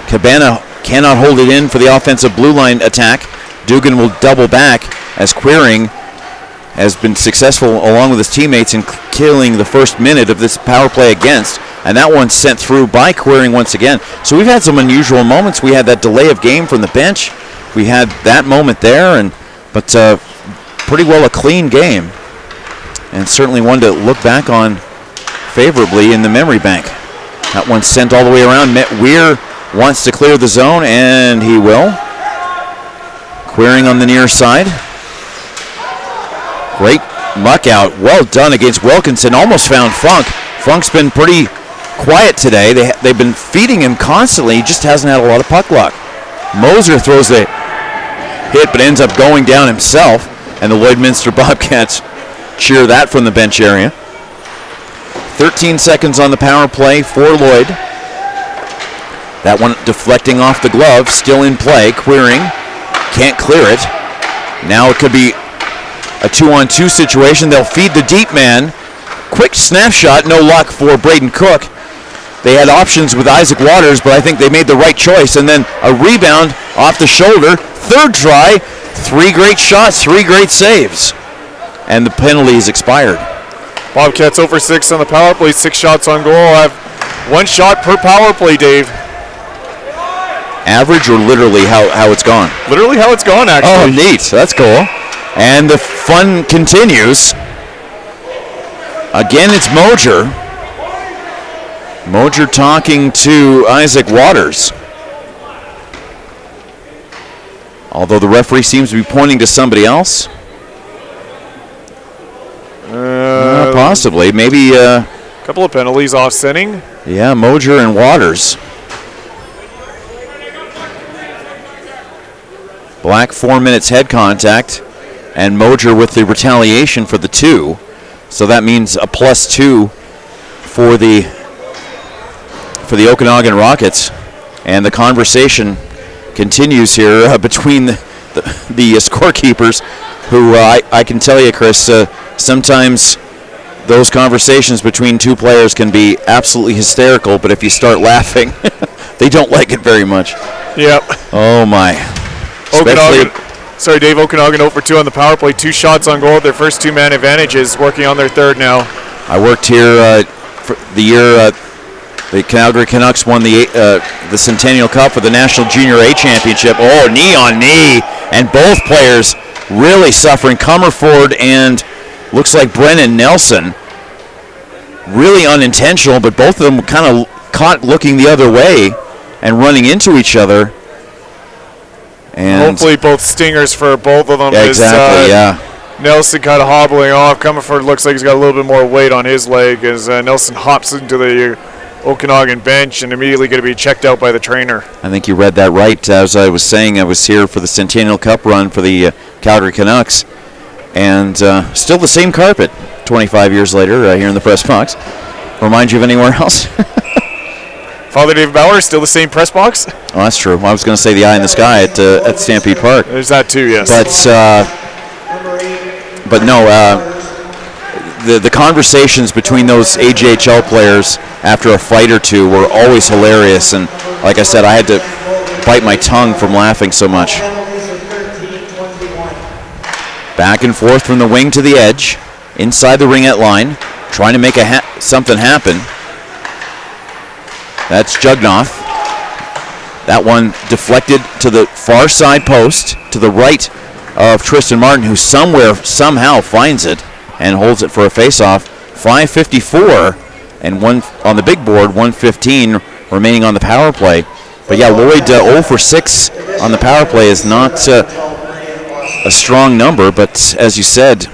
Cabana cannot hold it in for the offensive blue line attack. Dugan will double back as Queering has been successful along with his teammates in killing the first minute of this power play against, and that one's sent through by Queering once again. So we've had some unusual moments. We had that delay of game from the bench. We had that moment there, but pretty well a clean game, and certainly one to look back on favorably in the memory bank. That one's sent all the way around. Weir wants to clear the zone, and he will. Queering on the near side. Great muck out. Well done against Wilkinson. Almost found Funk. Funk's been pretty quiet today. They've been feeding him constantly. He just hasn't had a lot of puck luck. Moser throws the hit but ends up going down himself. And the Lloydminster Bobcats cheer that from the bench area. 13 seconds on the power play for Lloyd. That one deflecting off the glove. Still in play. Queering. Can't clear it. Now it could be a 2-on-2 situation. They'll feed the deep man. Quick snapshot, no luck for Braden Cook. They had options with Isaac Waters, but I think they made the right choice. And then a rebound off the shoulder. Third try. 3 great shots, 3 great saves. And the penalty is expired. Bobcats over 6 on the power play, 6 shots on goal. Have 1 shot per power play, Dave. Average or literally how it's gone? Literally how it's gone, actually. Oh, neat. That's cool. And the fun continues. Again, it's Moser. Moser talking to Isaac Waters. Although the referee seems to be pointing to somebody else. Possibly. Maybe a couple of penalties offsetting. Yeah, Moser and Waters. Black 4 minutes head contact, and Moser with the retaliation for the 2. So that means a +2 for the Okanagan Rockets. And the conversation continues here between the scorekeepers, who I can tell you, Chris, sometimes those conversations between two players can be absolutely hysterical, but if you start laughing, they don't like it very much. Yep. Oh, my. Dave, Okanagan 0 for 2 on the power play. 2 shots on goal. Their first 2-man advantages, working on their third now. I worked here for the year the Calgary Canucks won the Centennial Cup for the National Junior A Championship. Oh, knee on knee. And both players really suffering. Comerford and looks like Brennan Nelson. Really unintentional, but both of them kind of caught looking the other way and running into each other. And hopefully both stingers for both of them. Yeah, exactly, yeah. Nelson kind of hobbling off. Comerford looks like he's got a little bit more weight on his leg as Nelson hops into the Okanagan bench and immediately going to be checked out by the trainer. I think you read that right. As I was saying, I was here for the Centennial Cup run for the Calgary Canucks, and still the same carpet 25 years later here in the press box. Remind you of anywhere else? Father David Bauer, still the same press box? Oh, that's true. I was going to say the eye in the sky at Stampede Park. There's that too, yes. But no, the conversations between those AJHL players after a fight or two were always hilarious, and like I said, I had to bite my tongue from laughing so much. Back and forth from the wing to the edge, inside the ringette line, trying to make something happen. That's Jugnoff. That one deflected to the far side post, to the right of Tristan Martin, who somehow finds it and holds it for a face-off. 5:54 and one on the big board, 1:15 remaining on the power play. But yeah, Lloyd 0 for 6 on the power play is not a strong number, but as you said,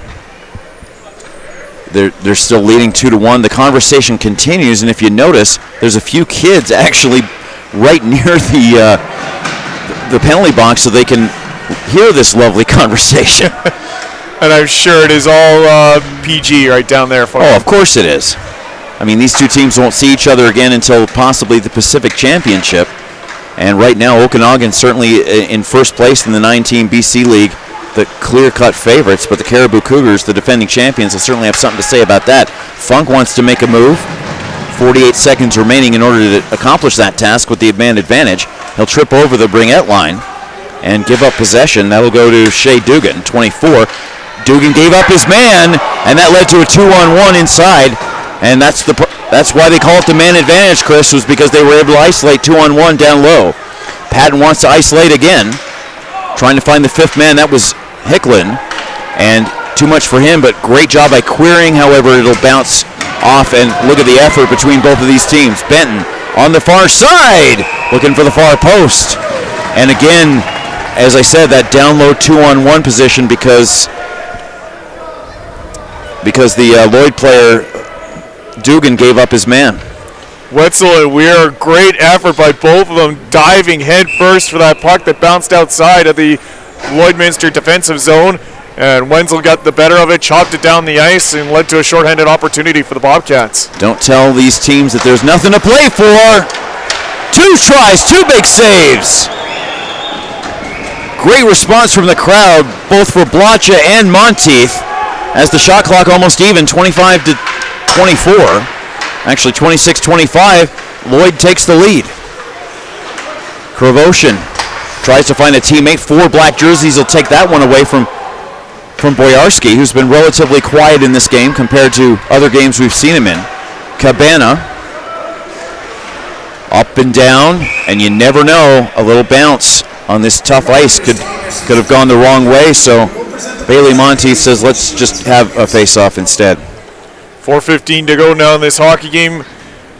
they're still leading 2-1. The conversation continues, and if you notice, there's a few kids actually right near the penalty box so they can hear this lovely conversation. And I'm sure it is all PG right down there for them. Oh, of course it is. I mean, these two teams won't see each other again until possibly the Pacific Championship. And right now, Okanagan certainly in first place in the 9-team BC League, the clear-cut favorites, but the Caribou Cougars, the defending champions, will certainly have something to say about that. Funk wants to make a move. 48 seconds remaining in order to accomplish that task with the man advantage. He'll trip over the bringette line and give up possession. That'll go to Shea Dugan, 24. Dugan gave up his man, and that led to a 2-on-1 inside. And that's why they call it the man advantage, Chris, was because they were able to isolate 2-on-1 down low. Patton wants to isolate again, trying to find the fifth man. That was Hicklin, and too much for him, but great job by querying. However, it'll bounce off, and look at the effort between both of these teams. Benton on the far side, looking for the far post. And again, as I said, that down low 2-on-1 position because the Lloyd player, Dugan, gave up his man. Wetzel and Weir, great effort by both of them, diving head first for that puck that bounced outside of the Lloydminster defensive zone. And Wenzel got the better of it, chopped it down the ice, and led to a shorthanded opportunity for the Bobcats. Don't tell these teams that there's nothing to play for. 2 tries, 2 big saves. Great response from the crowd, both for Blacha and Monteith, as the shot clock almost even, 25-24. Actually, 26-25. Lloyd takes the lead. Kravoshin tries to find a teammate. 4 black jerseys. He'll take that one away from Boyarski, who's been relatively quiet in this game compared to other games we've seen him in. Cabana up and down, and you never know. A little bounce on this tough ice could have gone the wrong way. So Bailey Monteith says, let's just have a face-off instead. 4:15 to go now in this hockey game.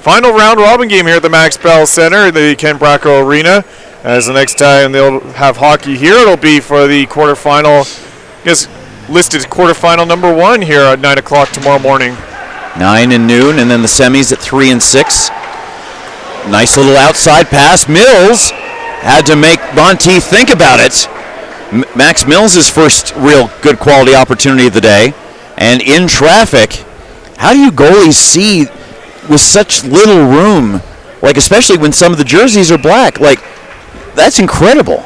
Final round-robin game here at the Max Bell Center, the Ken Bracco Arena. As the next time they'll have hockey here, it'll be for the quarterfinal, I guess listed quarterfinal number 1 here at 9 o'clock tomorrow morning. 9 and noon, and then the semis at 3 and 6. Nice little outside pass. Mills had to make Monteith think about it. Max Mills' first real good quality opportunity of the day. And in traffic, how do you goalies see with such little room? Like, especially when some of the jerseys are black. Like, that's incredible.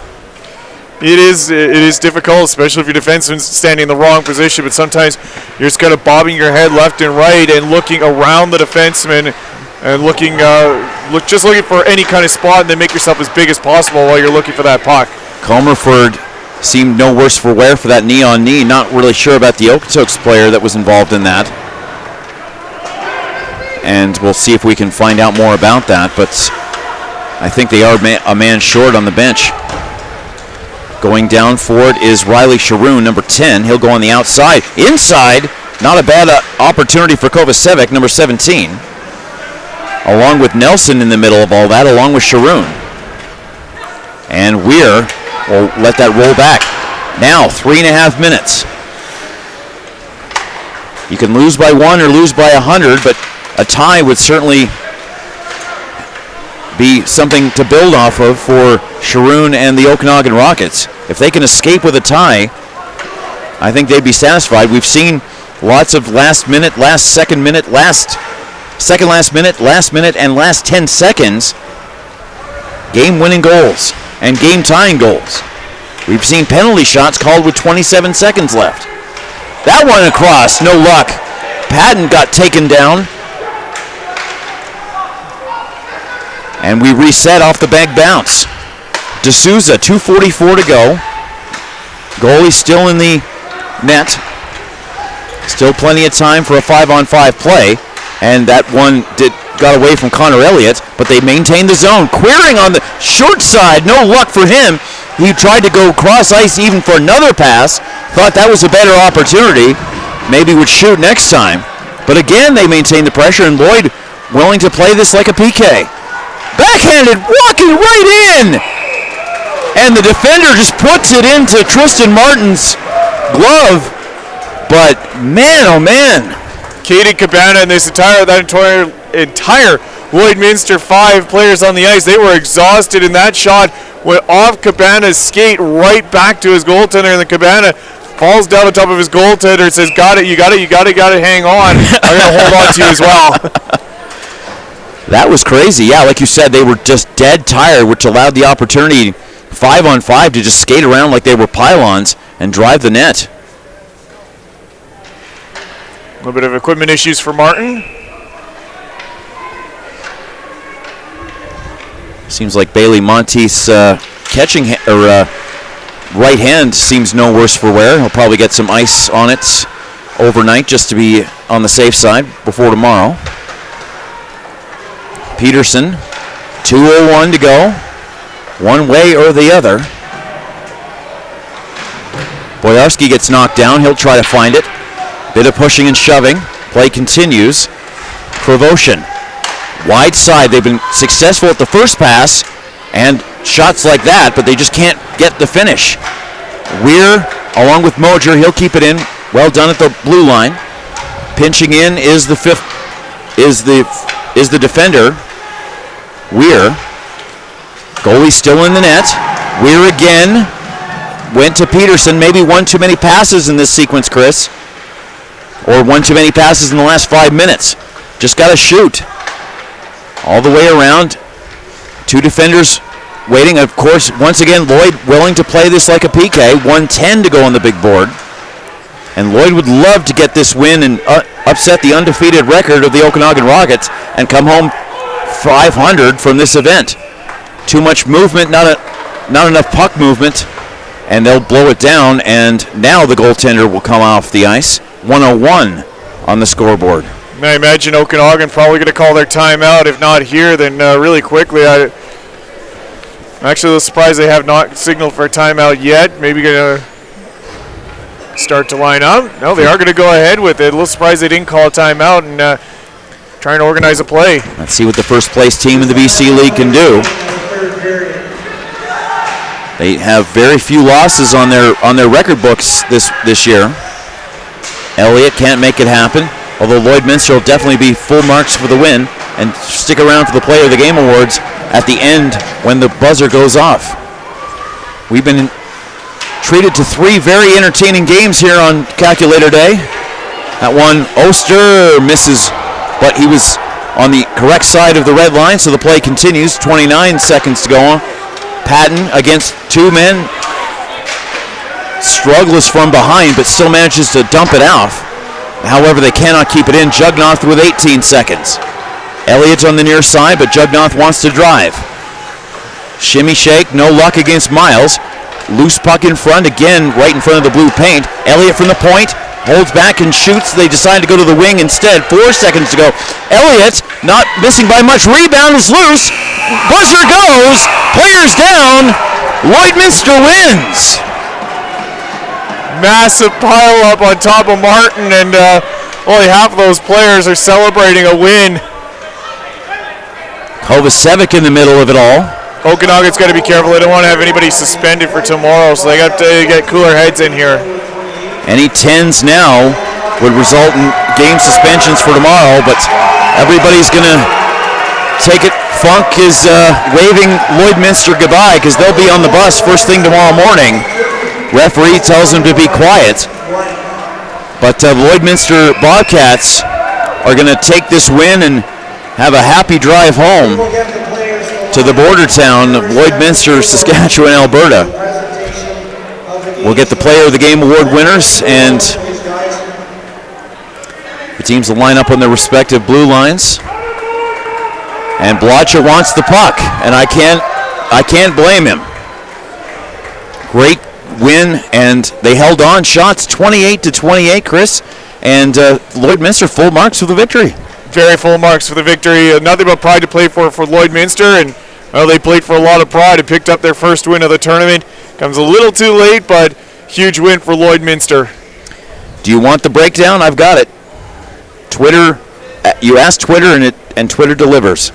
It is difficult, especially if your defenseman's standing in the wrong position, but sometimes you're just kind of bobbing your head left and right and looking around the defenseman and looking for any kind of spot, and then make yourself as big as possible while you're looking for that puck. Comerford seemed no worse for wear for that knee-on-knee. Not really sure about the Okotoks player that was involved in that. And we'll see if we can find out more about that, but I think they are a man short on the bench. Going down for it is Riley Sharoon, number 10. He'll go on the outside. Inside, not a bad opportunity for Kovacevic, number 17. Along with Nelson in the middle of all that, along with Sharoon. And Weir We'll let that roll back. Now, 3.5 minutes. You can lose by 1 or lose by 100, but a tie would certainly be something to build off of for Sharoon and the Okanagan Rockets. If they can escape with a tie, I think they'd be satisfied. We've seen lots of last minute, second minute, last minute, and last 10 seconds game-winning goals and game-tying goals. We've seen penalty shots called with 27 seconds left. That one across, no luck. Patton got taken down. And we reset off the bank bounce. D'Souza, 2:44 to go. Goalie still in the net. Still plenty of time for a 5-on-5 play. And that one got away from Connor Elliott, but they maintained the zone. Queering on the short side, no luck for him. He tried to go cross ice even for another pass. Thought that was a better opportunity. Maybe would shoot next time. But again, they maintained the pressure, and Lloyd willing to play this like a PK. Backhanded, walking right in! And the defender just puts it into Tristan Martin's glove. But man, oh man. Caden Cabana and this entire Lloydminster 5 players on the ice, they were exhausted, and that shot went off Cabana's skate right back to his goaltender, and the Cabana falls down on top of his goaltender and says, got it, hang on. I'm going to hold on to you as well. That was crazy. Yeah, like you said, they were just dead tired, which allowed the opportunity 5-on-5 to just skate around like they were pylons and drive the net. A little bit of equipment issues for Martin. Seems like Bailey Monteith's catching right hand seems no worse for wear. He'll probably get some ice on it overnight just to be on the safe side before tomorrow. Peterson, 2:01 to go. One way or the other. Boyarski gets knocked down. He'll try to find it. Bit of pushing and shoving. Play continues. Kravoshin. Wide side. They've been successful at the first pass and shots like that, but they just can't get the finish. Weir, along with Mojer, he'll keep it in. Well done at the blue line. Pinching in is the defender. Weir. Goalie still in the net. Weir again. Went to Peterson. Maybe one too many passes in this sequence, Chris. Or one too many passes in the last 5 minutes. Just got to shoot. All the way around. Two defenders waiting. Of course, once again, Lloyd willing to play this like a PK. 1:10 to go on the big board. And Lloyd would love to get this win and upset the undefeated record of the Okanagan Rockets and come home 500 from this event. Too much movement, not enough puck movement, and they'll blow it down, and now the goaltender will come off the ice. 101 on the scoreboard. I imagine Okanagan probably going to call their timeout. If not here, then really quickly. I'm actually a little surprised they have not signaled for a timeout yet. Maybe going to start to line up. No, they are going to go ahead with it. A little surprised they didn't call a timeout and trying to organize a play. Let's see what the first place team in the BC League can do. They have very few losses on their record books this year. Elliott can't make it happen, although Lloydminster will definitely be full marks for the win and stick around for the Player of the Game awards at the end when the buzzer goes off. We've been treated to 3 very entertaining games here on Calculator Day. That one, Oster misses, but he was on the correct side of the red line, so the play continues. 29 seconds to go on. Patton against 2 men. Struggles from behind, but still manages to dump it out. However, they cannot keep it in. Jugnoth with 18 seconds. Elliott on the near side, but Jugnoth wants to drive. Shimmy shake, no luck against Miles. Loose puck in front, again right in front of the blue paint. Elliott from the point, holds back and shoots. They decide to go to the wing instead. 4 seconds to go. Elliott, not missing by much. Rebound is loose. Buzzer goes. Players down. Lloydminster wins. Massive pile up on top of Martin, and only half of those players are celebrating a win. Kovacevic in the middle of it all. Okanagan's got to be careful. They don't want to have anybody suspended for tomorrow, so they got to get cooler heads in here. Any 10s now would result in game suspensions for tomorrow, but everybody's going to take it. Funk is waving Lloydminster goodbye because they'll be on the bus first thing tomorrow morning. Referee tells them to be quiet. But Lloydminster Bobcats are going to take this win and have a happy drive home to the border town of Lloydminster, Saskatchewan, Alberta. We'll get the Player of the Game award winners, and the teams will line up on their respective blue lines. And Blotcher wants the puck, and I can't blame him. Great win, and they held on shots 28-28, Chris, and Lloydminster full marks for the victory. Very full marks for the victory. Nothing but pride to play for Lloydminster, and they played for a lot of pride and picked up their first win of the tournament. Comes a little too late, but huge win for Lloydminster. Do you want the breakdown? I've got it. Twitter, you ask Twitter, and Twitter delivers.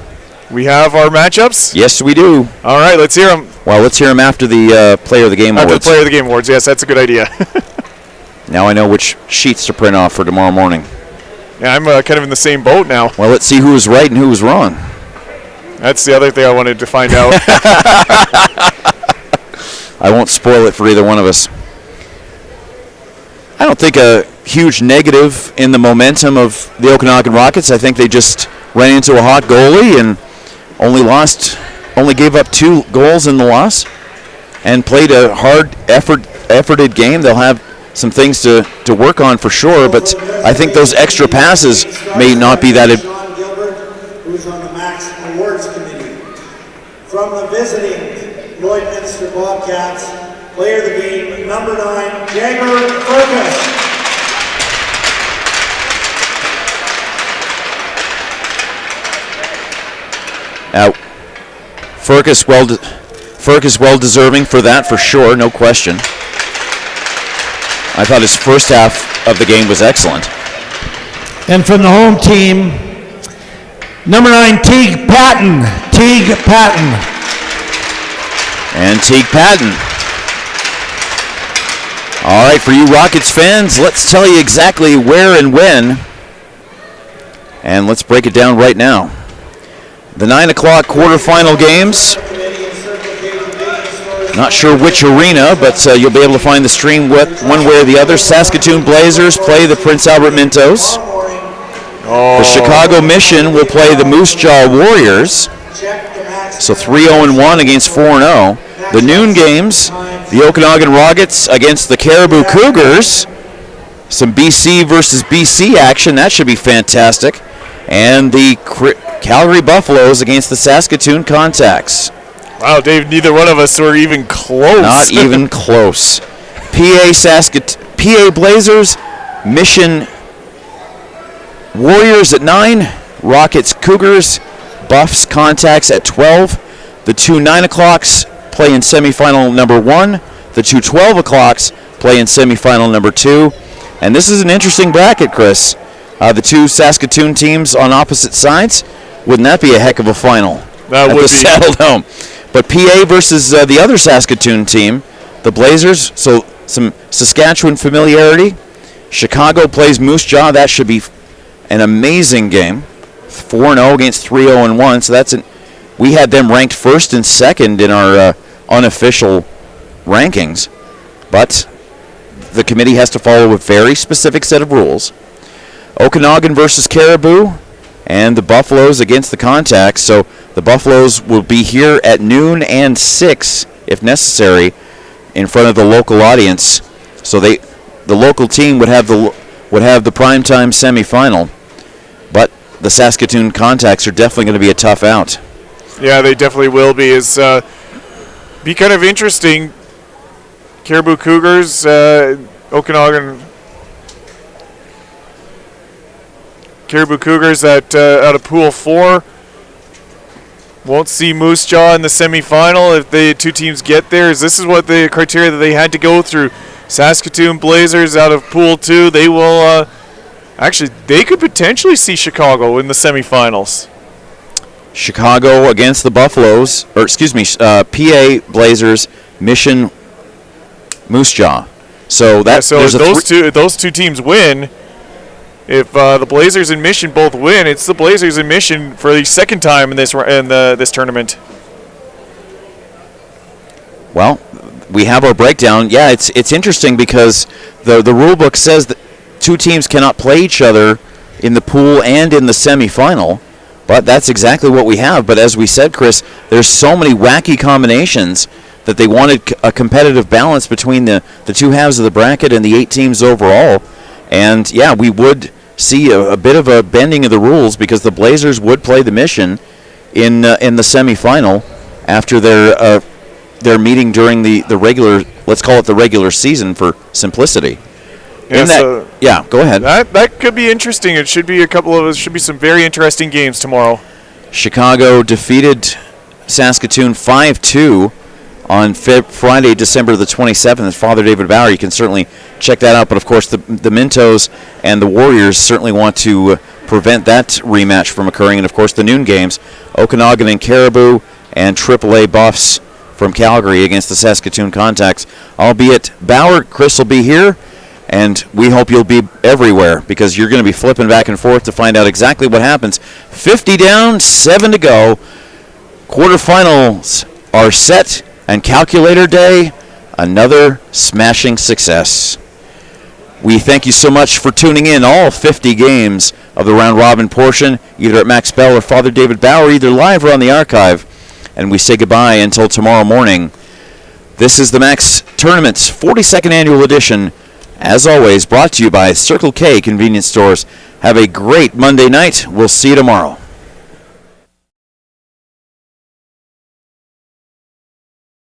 We have our matchups? Yes, we do. All right, let's hear them. Well, let's hear them after the Player of the Game awards. After the Player of the Game awards, yes, that's a good idea. Now I know which sheets to print off for tomorrow morning. Yeah, I'm kind of in the same boat now. Well, let's see who was right and who was wrong. That's the other thing I wanted to find out. I won't spoil it for either one of us. I don't think a huge negative in the momentum of the Okanagan Rockets. I think they just ran into a hot goalie and only gave up 2 goals in the loss and played a hard efforted game. They'll have some things to work on for sure, but I think those extra passes may not be that. John Gilbert, who's on the Max Awards Committee. From the visiting Lloydminster Bobcats, Player of the Game, number 9, Jagger Fergus. Fergus well deserving for that for sure, no question. I thought his first half of the game was excellent. And from the home team, number 9, Teague Patton. Teague Patton. And Teague Patton. All right, for you Rockets fans, let's tell you exactly where and when. And let's break it down right now. The 9 o'clock quarterfinal games. Not sure which arena, but you'll be able to find the stream with one way or the other. Saskatoon Blazers play the Prince Albert Mintos. The Chicago Mission will play the Moose Jaw Warriors. So 3-0-1 against 4-0. The noon games, the Okanagan Rockets against the Caribou Cougars. Some BC versus BC action. That should be fantastic. And the Calgary Buffaloes against the Saskatoon Contacts. Wow, Dave, neither one of us were even close. Not even close. PA Blazers, Mission Warriors at 9, Rockets Cougars, Buffs Contacts at 12. The 2 9 o'clocks play in semifinal number 1. The 2 12 o'clocks play in semifinal number 2. And this is an interesting bracket, Chris. The 2 Saskatoon teams on opposite sides. Wouldn't that be a heck of a final? That would be. Saddle Dome. But PA versus the other Saskatoon team, the Blazers, so some Saskatchewan familiarity. Chicago plays Moose Jaw. That should be an amazing game. 4-0 against 3-0-1. So we had them ranked first and second in our unofficial rankings. But the committee has to follow a very specific set of rules. Okanagan versus Caribou, and the Buffaloes against the Contacts. So the Buffaloes will be here at noon and 6, if necessary, in front of the local audience. So the local team would have the primetime semifinal, but the Saskatoon Contacts are definitely going to be a tough out. Yeah, they definitely will be. It's be kind of interesting. Caribou Cougars, Okanagan. Caribou Cougars out of Pool 4. Won't see Moose Jaw in the semifinal if the 2 teams get there. This is what the criteria that they had to go through. Saskatoon Blazers out of Pool 2. They will actually, they could potentially see Chicago in the semifinals. Chicago against the Buffaloes, PA Blazers, Mission Moose Jaw. So that's if those two teams win. If the Blazers and Mission both win, it's the Blazers and Mission for the second time in this tournament. Well, we have our breakdown. Yeah, it's interesting because the rule book says that two teams cannot play each other in the pool and in the semifinal, but that's exactly what we have. But as we said, Chris, there's so many wacky combinations that they wanted a competitive balance between the two halves of the bracket and the 8 teams overall. And yeah, we would see a bit of a bending of the rules because the Blazers would play the Mission in the semifinal after their meeting during the regular, let's call it the regular season for simplicity. Yeah, go ahead. That could be interesting. It should be some very interesting games tomorrow. Chicago defeated Saskatoon 5-2 on Friday, December the 27th. Father David Bauer, you can certainly check that out. But, of course, the Mintos and the Warriors certainly want to prevent that rematch from occurring. And, of course, the noon games, Okanagan and Caribou and AAA Buffs from Calgary against the Saskatoon Contacts. Albeit Bauer, Chris will be here, and we hope you'll be everywhere because you're going to be flipping back and forth to find out exactly what happens. 50 down, 7 to go. Quarterfinals are set, and calculator day, another smashing success. We thank you so much for tuning in all 50 games of the round-robin portion, either at Max Bell or Father David Bauer, either live or on the archive. And we say goodbye until tomorrow morning. This is the Max Tournament's 42nd annual edition, as always, brought to you by Circle K Convenience Stores. Have a great Monday night. We'll see you tomorrow.